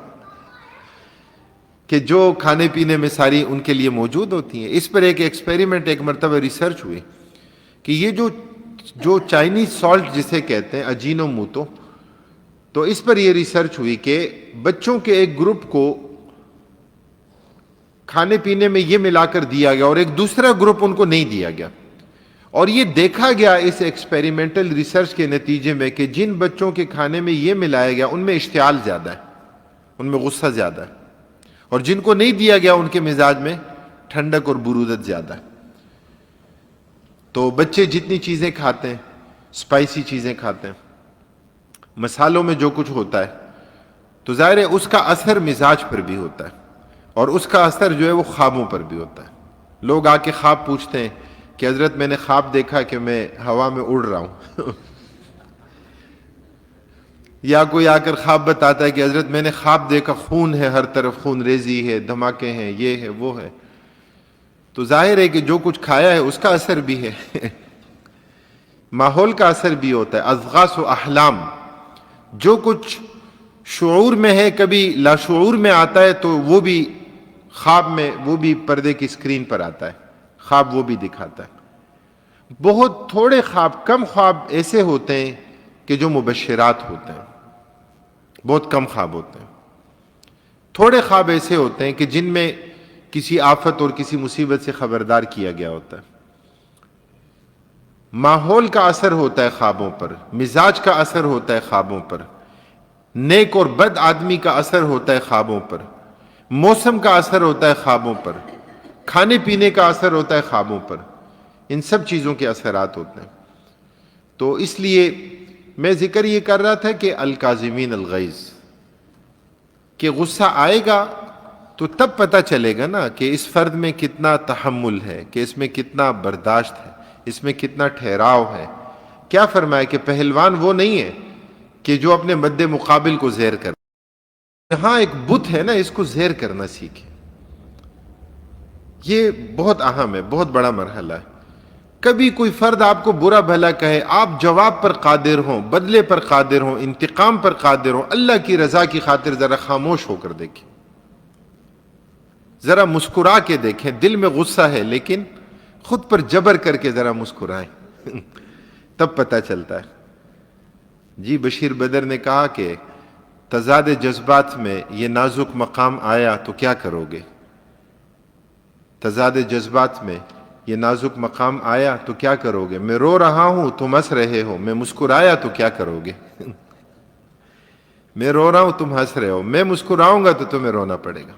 کہ جو کھانے پینے میں ساری ان کے لیے موجود ہوتی ہیں۔ اس پر ایک ایکسپیریمنٹ، ایک مرتبہ ریسرچ ہوئی کہ یہ جو چائنیز سالٹ جسے کہتے ہیں، اجینو موتو، تو اس پر یہ ریسرچ ہوئی کہ بچوں کے ایک گروپ کو کھانے پینے میں یہ ملا کر دیا گیا اور ایک دوسرا گروپ ان کو نہیں دیا گیا، اور یہ دیکھا گیا اس ایکسپیریمنٹل ریسرچ کے نتیجے میں کہ جن بچوں کے کھانے میں یہ ملایا گیا ان میں اشتعال زیادہ ہے، ان میں غصہ زیادہ ہے، اور جن کو نہیں دیا گیا ان کے مزاج میں ٹھنڈک اور برودت زیادہ ہے۔ تو بچے جتنی چیزیں کھاتے ہیں، اسپائسی چیزیں کھاتے ہیں، مسالوں میں جو کچھ ہوتا ہے تو ظاہر ہے اس کا اثر مزاج پر بھی ہوتا ہے، اور اس کا اثر جو ہے وہ خوابوں پر بھی ہوتا ہے۔ لوگ آ کے خواب پوچھتے ہیں کہ حضرت میں نے خواب دیکھا کہ میں ہوا میں اڑ رہا ہوں یا کوئی آ کر خواب بتاتا ہے کہ حضرت میں نے خواب دیکھا خون ہے، ہر طرف خون ریزی ہے، دھماکے ہیں، یہ ہے وہ ہے۔ تو ظاہر ہے کہ جو کچھ کھایا ہے اس کا اثر بھی ہے ماحول کا اثر بھی ہوتا ہے۔ اضغاث و احلام، جو کچھ شعور میں ہے کبھی لاشعور میں آتا ہے، تو وہ بھی خواب میں، وہ بھی پردے کی اسکرین پر آتا ہے، خواب وہ بھی دکھاتا ہے۔ بہت تھوڑے خواب، کم خواب ایسے ہوتے ہیں کہ جو مبشرات ہوتے ہیں، بہت کم خواب ہوتے ہیں۔ تھوڑے خواب ایسے ہوتے ہیں کہ جن میں کسی آفت اور کسی مصیبت سے خبردار کیا گیا ہوتا ہے۔ ماحول کا اثر ہوتا ہے خوابوں پر، مزاج کا اثر ہوتا ہے خوابوں پر، نیک اور بد آدمی کا اثر ہوتا ہے خوابوں پر، موسم کا اثر ہوتا ہے خوابوں پر، کھانے پینے کا اثر ہوتا ہے خوابوں پر، ان سب چیزوں کے اثرات ہوتے ہیں۔ تو اس لیے میں ذکر یہ کر رہا تھا کہ الکاظمین الغیظ، کہ غصہ آئے گا تو تب پتہ چلے گا نا کہ اس فرد میں کتنا تحمل ہے، کہ اس میں کتنا برداشت ہے، اس میں کتنا ٹھہراؤ ہے۔ کیا فرمایا کہ پہلوان وہ نہیں ہے کہ جو اپنے مد مقابل کو زیر کر، یہاں ایک بت ہے نا، اس کو زیر کرنا سیکھے۔ یہ بہت اہم ہے، بہت بڑا مرحلہ ہے۔ کبھی کوئی فرد آپ کو برا بھلا کہے، آپ جواب پر قادر ہوں، بدلے پر قادر ہوں، انتقام پر قادر ہوں، اللہ کی رضا کی خاطر ذرا خاموش ہو کر دیکھیں، ذرا مسکرا کے دیکھیں۔ دل میں غصہ ہے لیکن خود پر جبر کر کے ذرا مسکرائیں تب پتہ چلتا ہے۔ جی بشیر بدر نے کہا کہ تضاد جذبات میں یہ نازک مقام آیا تو کیا کرو گے؟ تضاد جذبات میں یہ نازک مقام آیا تو کیا کرو گے؟ میں رو رہا ہوں تم ہنس رہے ہو، میں مسکرایا تو کیا کرو گے؟ میں رو رہا ہوں تم ہنس رہے ہو، میں مسکراؤں گا تو تمہیں رونا پڑے گا۔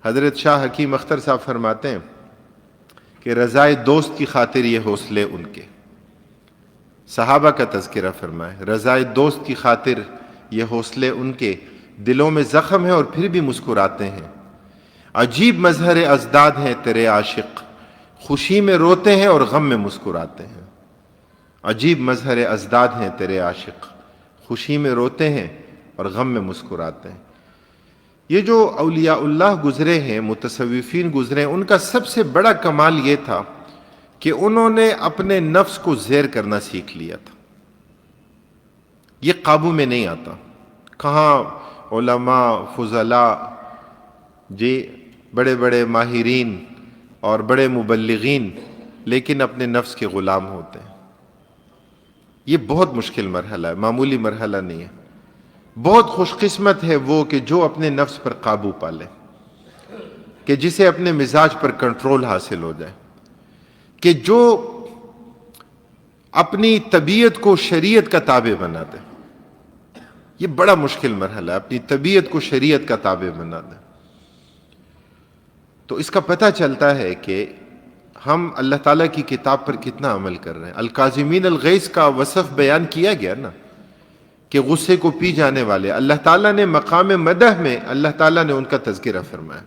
حضرت شاہ حکیم اختر صاحب فرماتے ہیں کہ رضائے دوست کی خاطر یہ حوصلے ان کے، صحابہ کا تذکرہ فرمائے، رضائے دوست کی خاطر یہ حوصلے ان کے، دلوں میں زخم ہے اور پھر بھی مسکراتے ہیں۔ عجیب مظہر ازداد ہیں تیرے عاشق، خوشی میں روتے ہیں اور غم میں مسکراتے ہیں۔ عجیب مظہر ازداد ہیں تیرے عاشق، خوشی میں روتے ہیں اور غم میں مسکراتے ہیں۔ یہ جو اولیاء اللہ گزرے ہیں، متصوفین گزرے ہیں، ان کا سب سے بڑا کمال یہ تھا کہ انہوں نے اپنے نفس کو زیر کرنا سیکھ لیا تھا۔ یہ قابو میں نہیں آتا۔ کہاں علماء، فضلاء، جی بڑے بڑے ماہرین اور بڑے مبلغین، لیکن اپنے نفس کے غلام ہوتے ہیں۔ یہ بہت مشکل مرحلہ ہے، معمولی مرحلہ نہیں ہے۔ بہت خوش قسمت ہے وہ کہ جو اپنے نفس پر قابو پا لے، کہ جسے اپنے مزاج پر کنٹرول حاصل ہو جائے، کہ جو اپنی طبیعت کو شریعت کا تابع بنا دے۔ یہ بڑا مشکل مرحلہ ہے، اپنی طبیعت کو شریعت کا تابع بنا دے۔ تو اس کا پتہ چلتا ہے کہ ہم اللہ تعالیٰ کی کتاب پر کتنا عمل کر رہے ہیں۔ الکاظمین الغیظ کا وصف بیان کیا گیا نا، کہ غصے کو پی جانے والے، اللہ تعالیٰ نے مقام مدح میں اللہ تعالیٰ نے ان کا تذکرہ فرمایا۔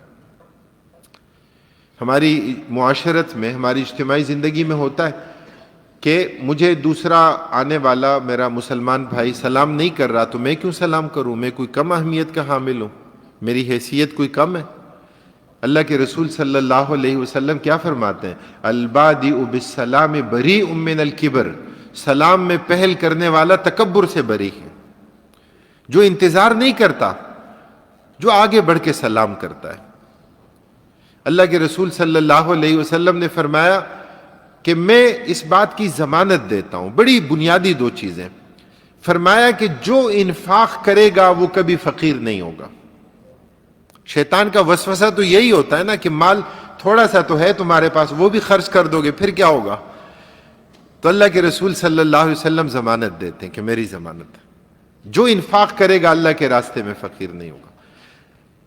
ہماری معاشرت میں، ہماری اجتماعی زندگی میں ہوتا ہے کہ مجھے دوسرا آنے والا میرا مسلمان بھائی سلام نہیں کر رہا تو میں کیوں سلام کروں؟ میں کوئی کم اہمیت کا حامل ہوں؟ میری حیثیت کوئی کم ہے؟ اللہ کے رسول صلی اللہ علیہ وسلم کیا فرماتے ہیں؟ البادئ بالسلام بریء من الکبر، سلام میں پہل کرنے والا تکبر سے بری ہے۔ جو انتظار نہیں کرتا، جو آگے بڑھ کے سلام کرتا ہے۔ اللہ کے رسول صلی اللہ علیہ وسلم نے فرمایا کہ میں اس بات کی ضمانت دیتا ہوں، بڑی بنیادی دو چیزیں فرمایا کہ جو انفاق کرے گا وہ کبھی فقیر نہیں ہوگا۔ شیطان کا وسوسہ تو یہی ہوتا ہے نا کہ مال تھوڑا سا تو ہے تمہارے پاس، وہ بھی خرچ کر دو گے پھر کیا ہوگا؟ تو اللہ کے رسول صلی اللہ علیہ وسلم ضمانت دیتے ہیں کہ میری ضمانت ہے، جو انفاق کرے گا اللہ کے راستے میں فقیر نہیں ہوگا۔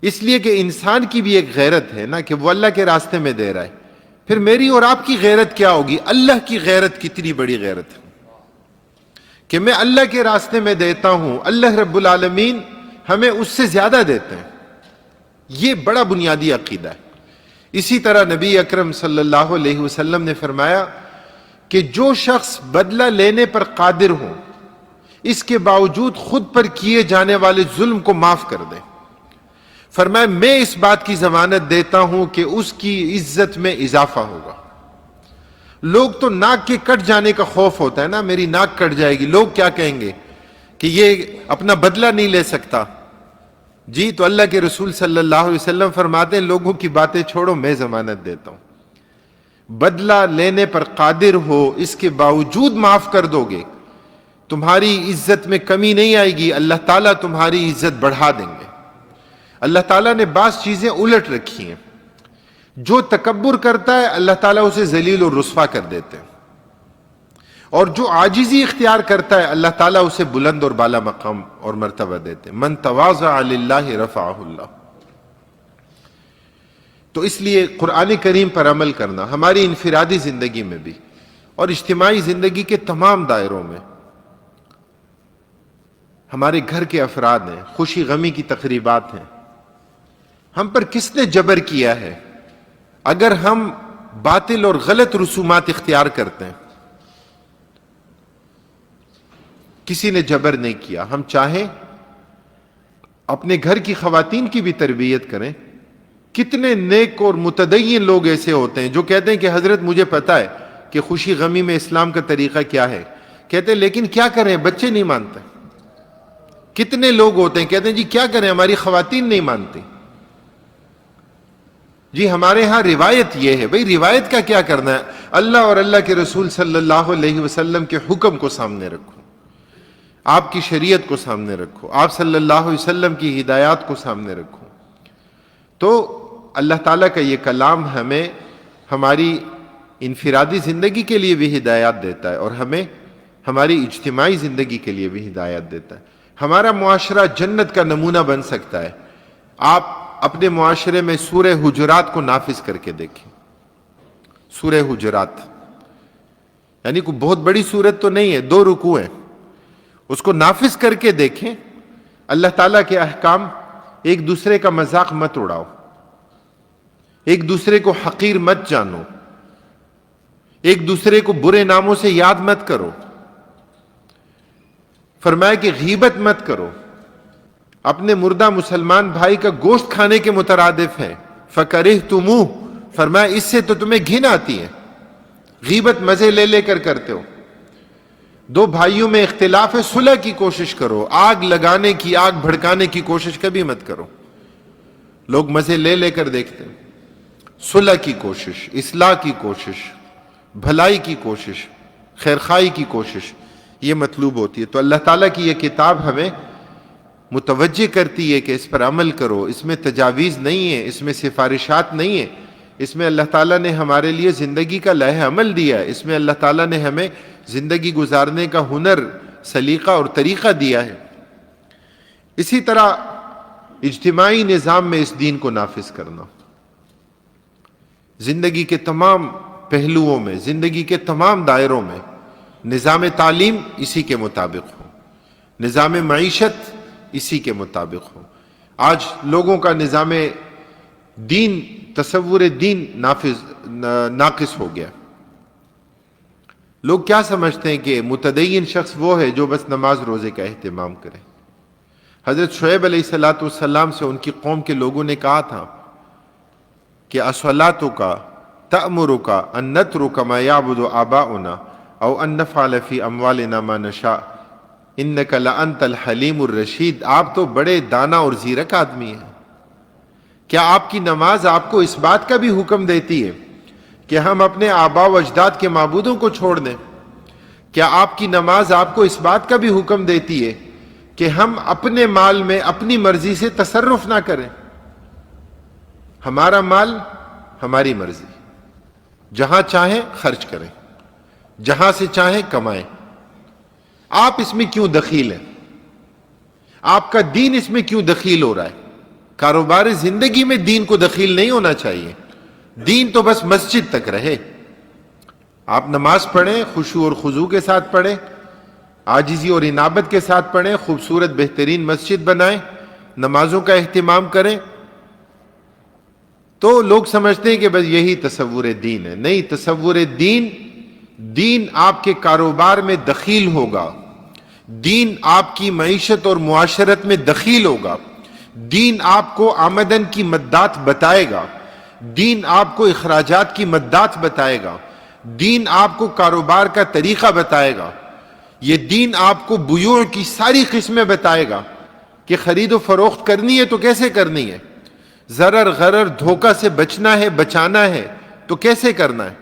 اس لیے کہ انسان کی بھی ایک غیرت ہے نا کہ وہ اللہ کے راستے میں دے رہا ہے، پھر میری اور آپ کی غیرت کیا ہوگی؟ اللہ کی غیرت کتنی بڑی غیرت ہے کہ میں اللہ کے راستے میں دیتا ہوں، اللہ رب العالمین ہمیں اس سے زیادہ دیتے ہیں۔ یہ بڑا بنیادی عقیدہ ہے۔ اسی طرح نبی اکرم صلی اللہ علیہ وسلم نے فرمایا کہ جو شخص بدلہ لینے پر قادر ہو، اس کے باوجود خود پر کیے جانے والے ظلم کو معاف کر دے، فرمایا میں اس بات کی ضمانت دیتا ہوں کہ اس کی عزت میں اضافہ ہوگا۔ لوگ تو ناک کے کٹ جانے کا خوف ہوتا ہے نا، میری ناک کٹ جائے گی، لوگ کیا کہیں گے کہ یہ اپنا بدلہ نہیں لے سکتا۔ جی تو اللہ کے رسول صلی اللہ علیہ وسلم فرماتے ہیں لوگوں کی باتیں چھوڑو، میں ضمانت دیتا ہوں بدلہ لینے پر قادر ہو، اس کے باوجود معاف کر دو گے، تمہاری عزت میں کمی نہیں آئے گی، اللہ تعالیٰ تمہاری عزت بڑھا دیں گے۔ اللہ تعالیٰ نے بعض چیزیں الٹ رکھی ہیں۔ جو تکبر کرتا ہے اللہ تعالیٰ اسے ذلیل اور رسوا کر دیتے ہیں، اور جو عاجزی اختیار کرتا ہے اللہ تعالیٰ اسے بلند اور بالا مقام اور مرتبہ دیتے ہیں۔ من تواضع للہ رفعہ اللہ۔ تو اس لیے قرآن کریم پر عمل کرنا ہماری انفرادی زندگی میں بھی اور اجتماعی زندگی کے تمام دائروں میں، ہمارے گھر کے افراد ہیں، خوشی غمی کی تقریبات ہیں، ہم پر کس نے جبر کیا ہے؟ اگر ہم باطل اور غلط رسومات اختیار کرتے ہیں، کسی نے جبر نہیں کیا، ہم چاہیں اپنے گھر کی خواتین کی بھی تربیت کریں۔ کتنے نیک اور متدین لوگ ایسے ہوتے ہیں جو کہتے ہیں کہ حضرت مجھے پتا ہے کہ خوشی غمی میں اسلام کا طریقہ کیا ہے، کہتے ہیں لیکن کیا کریں بچے نہیں مانتے۔ کتنے لوگ ہوتے ہیں کہتے ہیں جی کیا کریں ہماری خواتین نہیں مانتی۔ جی ہمارے ہاں روایت یہ ہے، بھئی روایت کا کیا کرنا ہے؟ اللہ اور اللہ کے رسول صلی اللہ علیہ وسلم کے حکم کو سامنے رکھو، آپ کی شریعت کو سامنے رکھو، آپ صلی اللہ علیہ وسلم کی ہدایات کو سامنے رکھو۔ تو اللہ تعالیٰ کا یہ کلام ہمیں ہماری انفرادی زندگی کے لیے بھی ہدایات دیتا ہے اور ہمیں ہماری اجتماعی زندگی کے لیے بھی ہدایات دیتا ہے۔ ہمارا معاشرہ جنت کا نمونہ بن سکتا ہے۔ آپ اپنے معاشرے میں سورہ حجرات کو نافذ کر کے دیکھیں۔ سورہ حجرات یعنی کوئی بہت بڑی سورت تو نہیں ہے، 2 رکوع ہیں، اس کو نافذ کر کے دیکھیں۔ اللہ تعالیٰ کے احکام، ایک دوسرے کا مذاق مت اڑاؤ، ایک دوسرے کو حقیر مت جانو، ایک دوسرے کو برے ناموں سے یاد مت کرو، فرمایا کہ غیبت مت کرو، اپنے مردہ مسلمان بھائی کا گوشت کھانے کے مترادف ہے، فَكَرِهْتُمُوهُ، فرمایا اس سے تو تمہیں گھن آتی ہے، غیبت مزے لے لے کر کرتے ہو۔ 2 بھائیوں میں اختلاف ہے، صلح کی کوشش کرو، آگ لگانے کی، آگ بھڑکانے کی کوشش کبھی مت کرو۔ لوگ مزے لے لے کر دیکھتے ہیں۔ صلح کی کوشش، اصلاح کی کوشش، بھلائی کی کوشش، خیرخواہی کی کوشش، یہ مطلوب ہوتی ہے۔ تو اللہ تعالیٰ کی یہ کتاب ہمیں متوجہ کرتی ہے کہ اس پر عمل کرو، اس میں تجاویز نہیں ہے، اس میں سفارشات نہیں ہے، اس میں اللہ تعالیٰ نے ہمارے لیے زندگی کا لائحہ عمل دیا ہے، اس میں اللہ تعالیٰ نے ہمیں زندگی گزارنے کا ہنر، سلیقہ اور طریقہ دیا ہے۔ اسی طرح اجتماعی نظام میں اس دین کو نافذ کرنا، زندگی کے تمام پہلوؤں میں، زندگی کے تمام دائروں میں نظام تعلیم اسی کے مطابق ہو، نظام معیشت اسی کے مطابق ہو۔ آج لوگوں کا نظام دین، تصور دین ناقص ہو گیا۔ لوگ کیا سمجھتے ہیں کہ متدین شخص وہ ہے جو بس نماز روزے کا اہتمام کرے۔ حضرت شعیب علیہ السلام سے ان کی قوم کے لوگوں نے کہا تھا کہ اصلاتک تأمرک ان نترک ما یعبد آباؤنا او ان نفعل فی اموالنا ما نشاء انک لانت الحلیم الرشید۔ آپ تو بڑے دانا اور زیرک آدمی ہیں، کیا آپ کی نماز آپ کو اس بات کا بھی حکم دیتی ہے کہ ہم اپنے آباء و اجداد کے معبودوں کو چھوڑ دیں؟ کیا آپ کی نماز آپ کو اس بات کا بھی حکم دیتی ہے کہ ہم اپنے مال میں اپنی مرضی سے تصرف نہ کریں؟ ہمارا مال ہماری مرضی، جہاں چاہیں خرچ کریں، جہاں سے چاہیں کمائیں۔ آپ اس میں کیوں دخیل ہیں؟ آپ کا دین اس میں کیوں دخیل ہو رہا ہے؟ کاروبار زندگی میں دین کو دخیل نہیں ہونا چاہیے۔ دین تو بس مسجد تک رہے۔ آپ نماز پڑھیں، خشوع اور خضوع کے ساتھ پڑھیں، عاجزی اور انابت کے ساتھ پڑھیں، خوبصورت بہترین مسجد بنائیں، نمازوں کا اہتمام کریں، تو لوگ سمجھتے ہیں کہ بس یہی تصور دین ہے۔ نہیں، تصور دین آپ کے کاروبار میں دخیل ہوگا، دین آپ کی معیشت اور معاشرت میں دخیل ہوگا، دین آپ کو آمدن کی مدات بتائے گا، دین آپ کو اخراجات کی مدات بتائے گا، دین آپ کو کاروبار کا طریقہ بتائے گا، یہ دین آپ کو بیوع کی ساری قسمیں بتائے گا کہ خرید و فروخت کرنی ہے تو کیسے کرنی ہے، ضرر غرر دھوکہ سے بچنا ہے، بچانا ہے تو کیسے کرنا ہے۔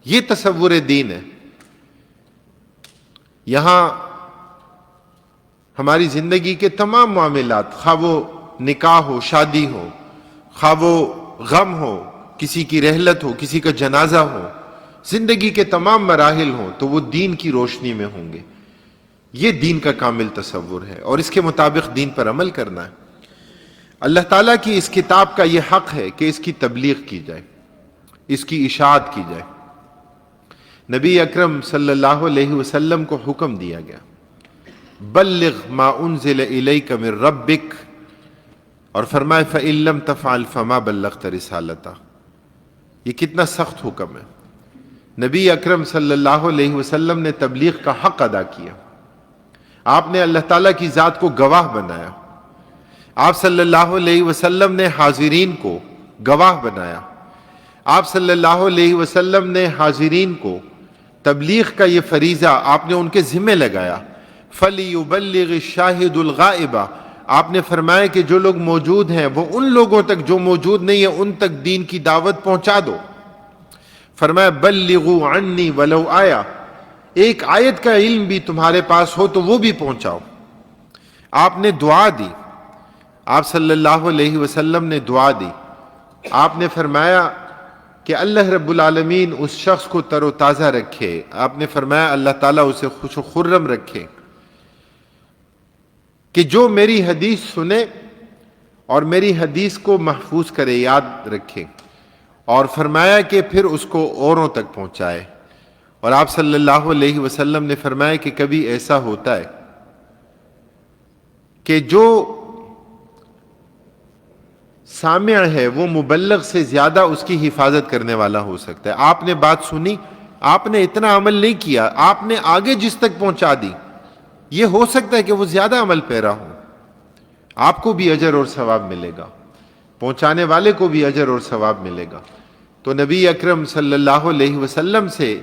یہ تصور دین ہے۔ یہاں ہماری زندگی کے تمام معاملات، خواہ وہ نکاح ہو، شادی ہو، خواہ وہ غم ہو، کسی کی رحلت ہو، کسی کا جنازہ ہو، زندگی کے تمام مراحل ہوں تو وہ دین کی روشنی میں ہوں گے۔ یہ دین کا کامل تصور ہے اور اس کے مطابق دین پر عمل کرنا ہے۔ اللہ تعالیٰ کی اس کتاب کا یہ حق ہے کہ اس کی تبلیغ کی جائے، اس کی اشاعت کی جائے۔ نبی اکرم صلی اللہ علیہ وسلم کو حکم دیا گیا، بلغ ما انزل الیک من ربک، اور فرمائے فإن لم تفعل فما بلغت رسالتہ۔ یہ کتنا سخت حکم ہے۔ نبی اکرم صلی اللہ علیہ وسلم نے تبلیغ کا حق ادا کیا، آپ نے اللہ تعالیٰ کی ذات کو گواہ بنایا، آپ صلی اللہ علیہ وسلم نے حاضرین کو گواہ بنایا، آپ صلی اللہ علیہ وسلم نے حاضرین کو تبلیغ کا یہ فریضہ آپ نے ان کے ذمہ لگایا۔ فَلْيُبَلِّغِ الشَّاهِدُ الْغَائِبَ، آپ نے فرمایا کہ جو لوگ موجود ہیں وہ ان لوگوں تک جو موجود نہیں ہیں ان تک دین کی دعوت پہنچا دو۔ فرمایا بلغوا عنی ولو آیا، ایک آیت کا علم بھی تمہارے پاس ہو تو وہ بھی پہنچاؤ۔ آپ نے دعا دی، آپ صلی اللہ علیہ وسلم نے دعا دی، آپ نے فرمایا کہ اللہ رب العالمین اس شخص کو تر و تازہ رکھے، آپ نے فرمایا اللہ تعالیٰ اسے خوش و خرم رکھے کہ جو میری حدیث سنے اور میری حدیث کو محفوظ کرے، یاد رکھے، اور فرمایا کہ پھر اس کو اوروں تک پہنچائے۔ اور آپ صلی اللہ علیہ وسلم نے فرمایا کہ کبھی ایسا ہوتا ہے کہ جو سامع ہے وہ مبلغ سے زیادہ اس کی حفاظت کرنے والا ہو سکتا ہے۔ آپ نے بات سنی، آپ نے اتنا عمل نہیں کیا، آپ نے آگے جس تک پہنچا دی، یہ ہو سکتا ہے کہ وہ زیادہ عمل پیرا ہو، آپ کو بھی اجر اور ثواب ملے گا، پہنچانے والے کو بھی اجر اور ثواب ملے گا۔ تو نبی اکرم صلی اللہ علیہ وسلم سے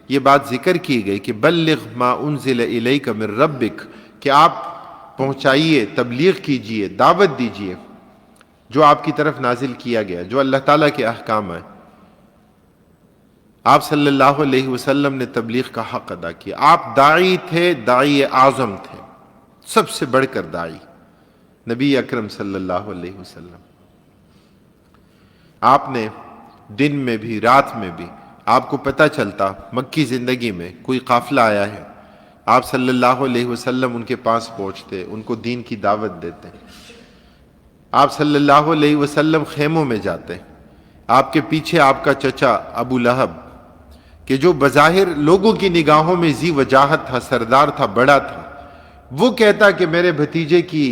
یہ بات ذکر کی گئی کہ بلغ ما انزل الیک من ربک، کہ آپ پہنچائیے، تبلیغ کیجئے، دعوت دیجئے جو آپ کی طرف نازل کیا گیا، جو اللہ تعالیٰ کے احکام ہیں۔ آپ صلی اللہ علیہ وسلم نے تبلیغ کا حق ادا کیا۔ آپ داعی تھے، داعی اعظم تھے، سب سے بڑھ کر داعی نبی اکرم صلی اللہ علیہ وسلم۔ آپ نے دن میں بھی رات میں بھی، آپ کو پتہ چلتا مکی زندگی میں کوئی قافلہ آیا ہے، آپ صلی اللہ علیہ وسلم ان کے پاس پہنچتے، ان کو دین کی دعوت دیتے۔ آپ صلی اللہ علیہ وسلم خیموں میں جاتے، آپ کے پیچھے آپ کا چچا ابو لہب، کہ جو بظاہر لوگوں کی نگاہوں میں ذی وجاہت تھا، سردار تھا، بڑا تھا، وہ کہتا کہ میرے بھتیجے کی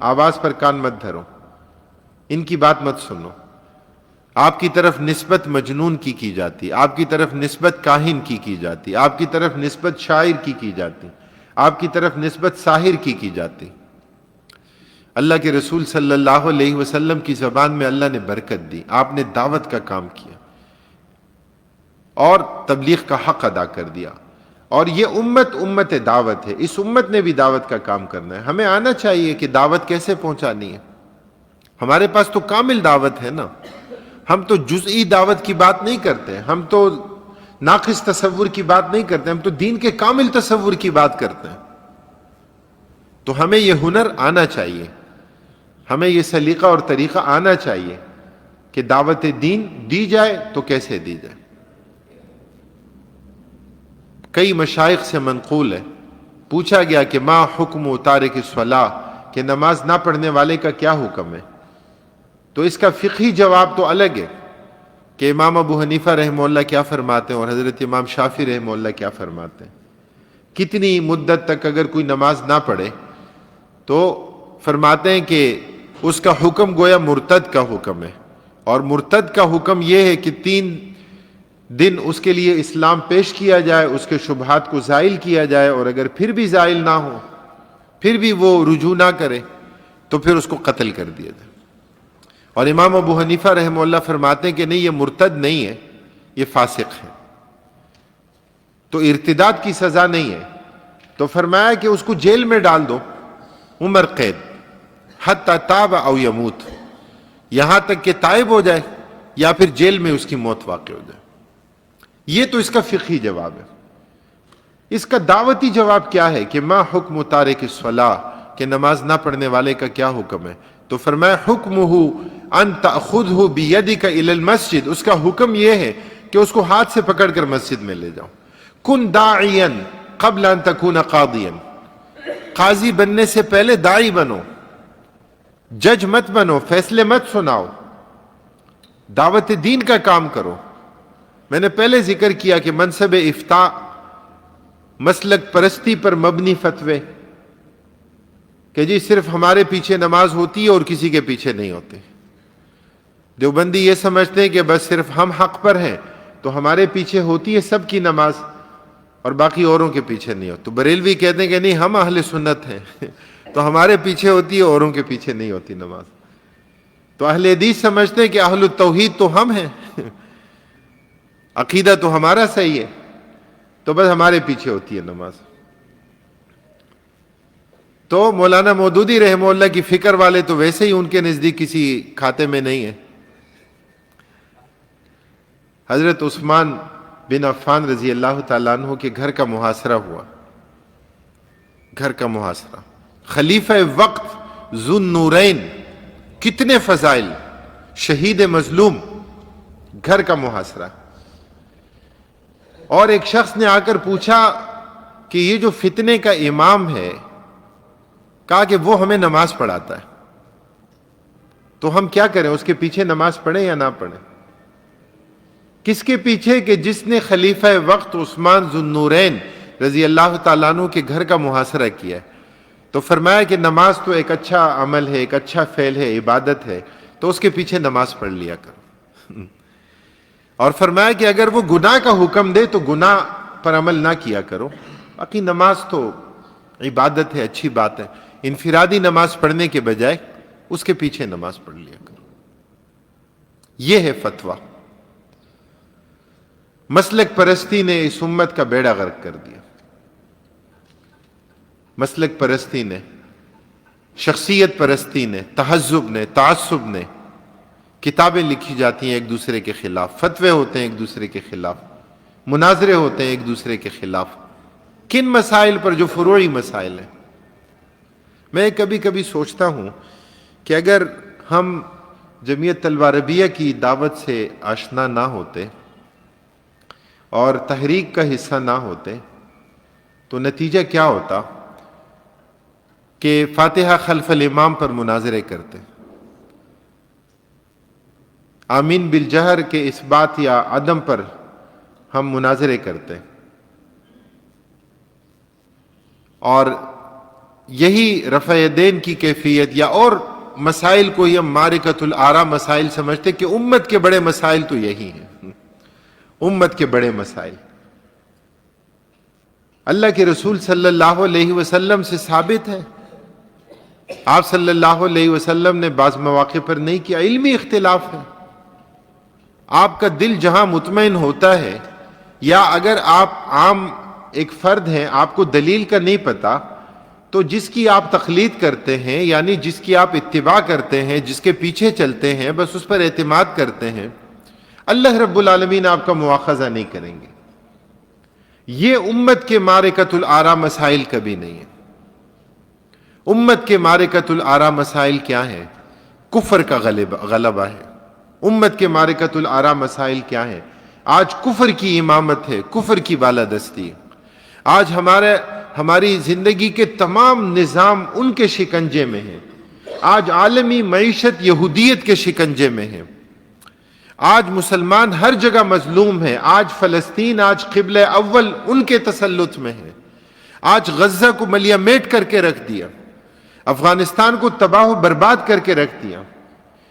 آواز پر کان مت دھرو، ان کی بات مت سنو۔ آپ کی طرف نسبت مجنون کی جاتی، آپ کی طرف نسبت کاہن کی جاتی، آپ کی طرف نسبت شاعر کی جاتی، آپ کی طرف نسبت ساحر کی جاتی۔ اللہ کے رسول صلی اللہ علیہ وسلم کی زبان میں اللہ نے برکت دی، آپ نے دعوت کا کام کیا اور تبلیغ کا حق ادا کر دیا۔ اور یہ امت دعوت ہے، اس امت نے بھی دعوت کا کام کرنا ہے۔ ہمیں آنا چاہیے کہ دعوت کیسے پہنچانی ہے۔ ہمارے پاس تو کامل دعوت ہے نا، ہم تو جزئی دعوت کی بات نہیں کرتے، ہم تو ناقص تصور کی بات نہیں کرتے، ہم تو دین کے کامل تصور کی بات کرتے ہیں۔ تو ہمیں یہ ہنر آنا چاہیے، ہمیں یہ سلیقہ اور طریقہ آنا چاہیے کہ دعوت دین دی جائے تو کیسے دی جائے۔ کئی مشائخ سے منقول ہے، پوچھا گیا کہ ما حکم تارک الصلاۃ، کہ نماز نہ پڑھنے والے کا کیا حکم ہے؟ تو اس کا فقہی جواب تو الگ ہے کہ امام ابو حنیفہ رحمہ اللہ کیا فرماتے ہیں اور حضرت امام شافعی رحمہ اللہ کیا فرماتے ہیں۔ کتنی مدت تک اگر کوئی نماز نہ پڑھے تو فرماتے ہیں کہ اس کا حکم گویا مرتد کا حکم ہے، اور مرتد کا حکم یہ ہے کہ 3 دن اس کے لیے اسلام پیش کیا جائے، اس کے شبہات کو زائل کیا جائے، اور اگر پھر بھی زائل نہ ہو، پھر بھی وہ رجوع نہ کرے، تو پھر اس کو قتل کر دیا جائے۔ اور امام ابو حنیفہ رحمہ اللہ فرماتے ہیں کہ نہیں، یہ مرتد نہیں ہے، یہ فاسق ہے، تو ارتداد کی سزا نہیں ہے۔ تو فرمایا کہ اس کو جیل میں ڈال دو، عمر قید، حتی تاب او یموت، یہاں تک کہ تائب ہو جائے یا پھر جیل میں اس کی موت واقع ہو جائے۔ یہ تو اس کا فقہی جواب ہے۔ اس کا دعوتی جواب کیا ہے کہ ما حکم تارک الصلاۃ، کہ نماز نہ پڑھنے والے کا کیا حکم ہے؟ تو فرمایا حکمہ ان تأخذہ بیدک الی المسجد، اس کا حکم یہ ہے کہ اس کو ہاتھ سے پکڑ کر مسجد میں لے جاؤ۔ کن داعیا قبل ان تکون قاضیا، قاضی بننے سے پہلے داعی بنو، جج مت بنو، فیصلے مت سناؤ، دعوت دین کا کام کرو۔ میں نے پہلے ذکر کیا کہ منصب افتاء مسلک پرستی پر مبنی فتوے، کہ جی صرف ہمارے پیچھے نماز ہوتی ہے اور کسی کے پیچھے نہیں ہوتے۔ دیوبندی یہ سمجھتے ہیں کہ بس صرف ہم حق پر ہیں تو ہمارے پیچھے ہوتی ہے سب کی نماز اور باقی اوروں کے پیچھے نہیں ہوتی۔ تو بریلوی کہتے ہیں کہ نہیں، ہم اہل سنت ہیں تو ہمارے پیچھے ہوتی ہے، اوروں کے پیچھے نہیں ہوتی نماز۔ تو اہل حدیث سمجھتے ہیں کہ اہل التوحید تو ہم ہیں، عقیدہ تو ہمارا صحیح ہے، تو بس ہمارے پیچھے ہوتی ہے نماز۔ تو مولانا مودودی رحمہ اللہ کی فکر والے تو ویسے ہی ان کے نزدیک کسی کھاتے میں نہیں ہے۔ حضرت عثمان بن عفان رضی اللہ تعالیٰ عنہ کے گھر کا محاصرہ ہوا، گھر کا محاصرہ، خلیفہ وقت ذو النورین، کتنے فضائل، شہید مظلوم، گھر کا محاصرہ۔ اور ایک شخص نے آ کر پوچھا کہ یہ جو فتنے کا امام ہے، کہا کہ وہ ہمیں نماز پڑھاتا ہے، تو ہم کیا کریں، اس کے پیچھے نماز پڑھیں یا نہ پڑھیں؟ کس کے پیچھے؟ کہ جس نے خلیفہ وقت عثمان ذو النورین رضی اللہ تعالیٰ عنہ کے گھر کا محاصرہ کیا ہے۔ تو فرمایا کہ نماز تو ایک اچھا عمل ہے، ایک اچھا فعل ہے، عبادت ہے، تو اس کے پیچھے نماز پڑھ لیا کرو۔ اور فرمایا کہ اگر وہ گناہ کا حکم دے تو گناہ پر عمل نہ کیا کرو، باقی نماز تو عبادت ہے، اچھی بات ہے، انفرادی نماز پڑھنے کے بجائے اس کے پیچھے نماز پڑھ لیا کرو۔ یہ ہے فتویٰ۔ مسلک پرستی نے اس امت کا بیڑا غرق کر دیا۔ مسلک پرستی نے، شخصیت پرستی نے، تہذب نے، تعصب نے، کتابیں لکھی جاتی ہیں ایک دوسرے کے خلاف، فتوے ہوتے ہیں ایک دوسرے کے خلاف، مناظرے ہوتے ہیں ایک دوسرے کے خلاف۔ کن مسائل پر؟ جو فروعی مسائل ہیں۔ میں کبھی کبھی سوچتا ہوں کہ اگر ہم جمعیت طلبہ عربیہ کی دعوت سے آشنا نہ ہوتے اور تحریک کا حصہ نہ ہوتے تو نتیجہ کیا ہوتا کہ فاتحہ خلف الامام پر مناظرے کرتے، آمین بالجہر کے اثبات یا عدم پر ہم مناظرے کرتے، اور یہی رفع یدین کی کیفیت یا اور مسائل کو یہ معرکۃ الآراء مسائل سمجھتے کہ امت کے بڑے مسائل تو یہی ہیں، امت کے بڑے مسائل۔ اللہ کے رسول صلی اللہ علیہ وسلم سے ثابت ہے، آپ صلی اللہ علیہ وسلم نے بعض مواقع پر نہیں کیا، علمی اختلاف ہے۔ آپ کا دل جہاں مطمئن ہوتا ہے، یا اگر آپ عام ایک فرد ہیں، آپ کو دلیل کا نہیں پتا، تو جس کی آپ تقلید کرتے ہیں، یعنی جس کی آپ اتباع کرتے ہیں، جس کے پیچھے چلتے ہیں، بس اس پر اعتماد کرتے ہیں، اللہ رب العالمین آپ کا مواخذہ نہیں کریں گے۔ یہ امت کے معرکۃ الآراء مسائل کبھی نہیں ہے۔ امت کے معرکۃ الآراء مسائل کیا ہیں؟ کفر کا غلبہ ہے۔ امت کے معرکۃ الآراء مسائل کیا ہیں؟ آج کفر کی امامت ہے، کفر کی بالادستی ہے۔ آج ہماری زندگی کے تمام نظام ان کے شکنجے میں ہیں۔ آج عالمی معیشت یہودیت کے شکنجے میں ہے۔ آج مسلمان ہر جگہ مظلوم ہے۔ آج فلسطین، آج قبلہ اول ان کے تسلط میں ہے۔ آج غزہ کو ملیا میٹ کر کے رکھ دیا، افغانستان کو تباہ و برباد کر کے رکھ دیا،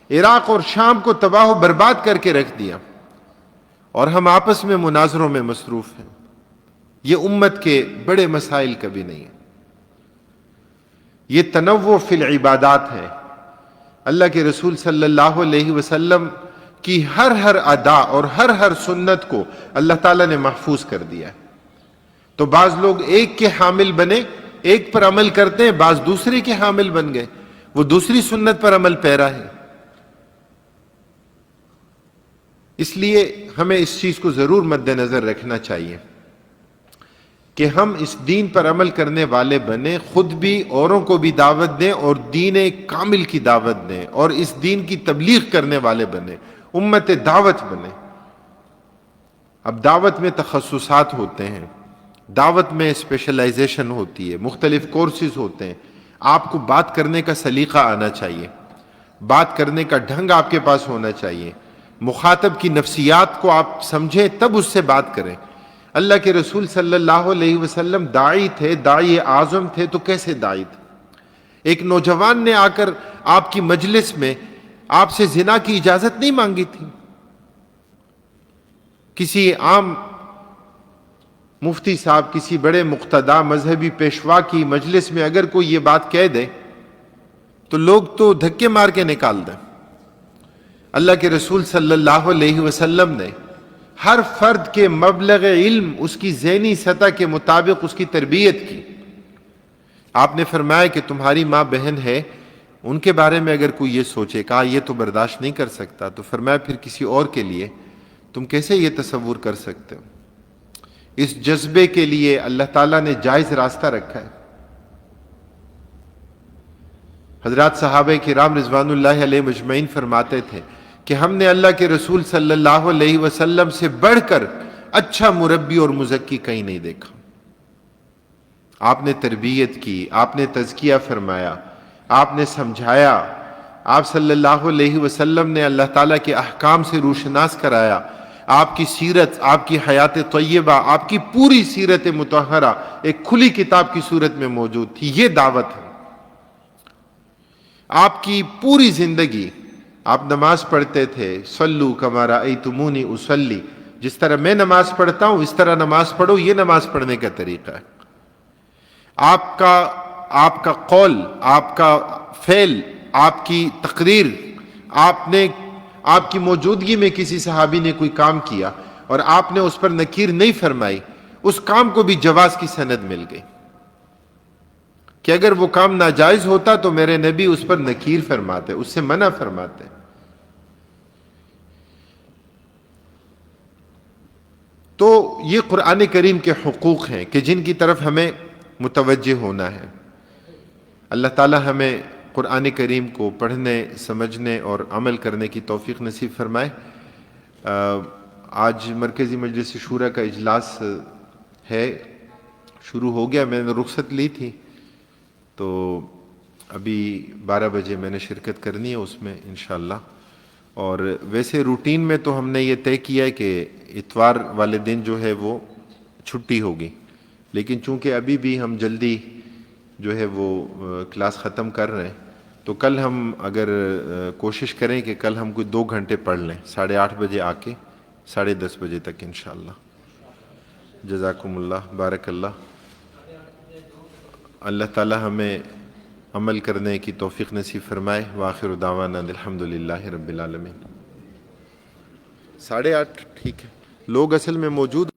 عراق اور شام کو تباہ و برباد کر کے رکھ دیا، اور ہم آپس میں مناظروں میں مصروف ہیں۔ یہ امت کے بڑے مسائل کبھی نہیں ہیں۔ یہ تنوع فی العبادات ہے۔ اللہ کے رسول صلی اللہ علیہ وسلم کی ہر ادا اور ہر سنت کو اللہ تعالیٰ نے محفوظ کر دیا ہے۔ تو بعض لوگ ایک کے حامل بنے، ایک پر عمل کرتے ہیں، بعض دوسرے کے حامل بن گئے، وہ دوسری سنت پر عمل پیرا ہے۔ اس لیے ہمیں اس چیز کو ضرور مد نظر رکھنا چاہیے کہ ہم اس دین پر عمل کرنے والے بنیں، خود بھی اوروں کو بھی دعوت دیں اور دین کامل کی دعوت دیں، اور اس دین کی تبلیغ کرنے والے بنیں، امت دعوت بنیں۔ اب دعوت میں تخصصات ہوتے ہیں، دعوت میں اسپیشلائزیشن ہوتی ہے، مختلف کورسز ہوتے ہیں۔ آپ کو بات کرنے کا سلیقہ آنا چاہیے، بات کرنے کا ڈھنگ آپ کے پاس ہونا چاہیے، مخاطب کی نفسیات کو آپ سمجھیں تب اس سے بات کریں۔ اللہ کے رسول صلی اللہ علیہ وسلم داعی تھے، داعی اعظم تھے، تو کیسے داعی تھے؟ ایک نوجوان نے آ کر آپ کی مجلس میں آپ سے زنا کی اجازت نہیں مانگی تھی۔ کسی عام مفتی صاحب، کسی بڑے مقتدی مذہبی پیشوا کی مجلس میں اگر کوئی یہ بات کہہ دے تو لوگ تو دھکے مار کے نکال دیں۔ اللہ کے رسول صلی اللہ علیہ وسلم نے ہر فرد کے مبلغ علم، اس کی ذہنی سطح کے مطابق اس کی تربیت کی۔ آپ نے فرمایا کہ تمہاری ماں بہن ہے، ان کے بارے میں اگر کوئی یہ سوچے، کہا یہ تو برداشت نہیں کر سکتا، تو فرمایا پھر کسی اور کے لیے تم کیسے یہ تصور کر سکتے ہو؟ اس جذبے کے لیے اللہ تعالیٰ نے جائز راستہ رکھا ہے۔ حضرات صحابہ کرام رضوان اللہ علیہ مجمعین فرماتے تھے کہ ہم نے اللہ کے رسول صلی اللہ علیہ وسلم سے بڑھ کر اچھا مربی اور مزکی کہیں نہیں دیکھا۔ آپ نے تربیت کی، آپ نے تزکیہ فرمایا، آپ نے سمجھایا، آپ صلی اللہ علیہ وسلم نے اللہ تعالیٰ کے احکام سے روشناس کرایا۔ آپ کی سیرت، آپ کی حیات طیبہ، آپ کی پوری سیرت مطہرہ ایک کھلی کتاب کی صورت میں موجود تھی۔ یہ دعوت ہے۔ آپ کی پوری زندگی، آپ نماز پڑھتے تھے، صلو کما رأیتمونی اصلی، جس طرح میں نماز پڑھتا ہوں اس طرح نماز پڑھو، یہ نماز پڑھنے کا طریقہ ہے۔ آپ کا قول، آپ کا فعل، آپ کی تقریر، آپ کی موجودگی میں کسی صحابی نے کوئی کام کیا اور آپ نے اس پر نکیر نہیں فرمائی، اس کام کو بھی جواز کی سند مل گئی کہ اگر وہ کام ناجائز ہوتا تو میرے نبی اس پر نکیر فرماتے، اس سے منع فرماتے۔ تو یہ قرآن کریم کے حقوق ہیں کہ جن کی طرف ہمیں متوجہ ہونا ہے۔ اللہ تعالی ہمیں قرآن کریم کو پڑھنے، سمجھنے اور عمل کرنے کی توفیق نصیب فرمائے۔ آج مرکزی مجلس شورا کا اجلاس ہے، شروع ہو گیا۔ میں نے رخصت لی تھی تو ابھی 12 بجے میں نے شرکت کرنی ہے اس میں انشاءاللہ۔ اور ویسے روٹین میں تو ہم نے یہ طے کیا ہے کہ اتوار والے دن جو ہے وہ چھٹی ہوگی، لیکن چونکہ ابھی بھی ہم جلدی جو ہے وہ کلاس ختم کر رہے ہیں تو کل ہم اگر کوشش کریں کہ کل ہم کوئی 2 گھنٹے پڑھ لیں، 8:30 بجے آ کے 10:30 بجے تک انشاءاللہ۔ جزاکم اللہ، بارک اللہ۔ اللہ تعالی ہمیں عمل کرنے کی توفیق نصیب فرمائے۔ وآخر دعوانا الحمدللہ رب العالمین۔ 8:30 ٹھیک ہے، لوگ اصل میں موجود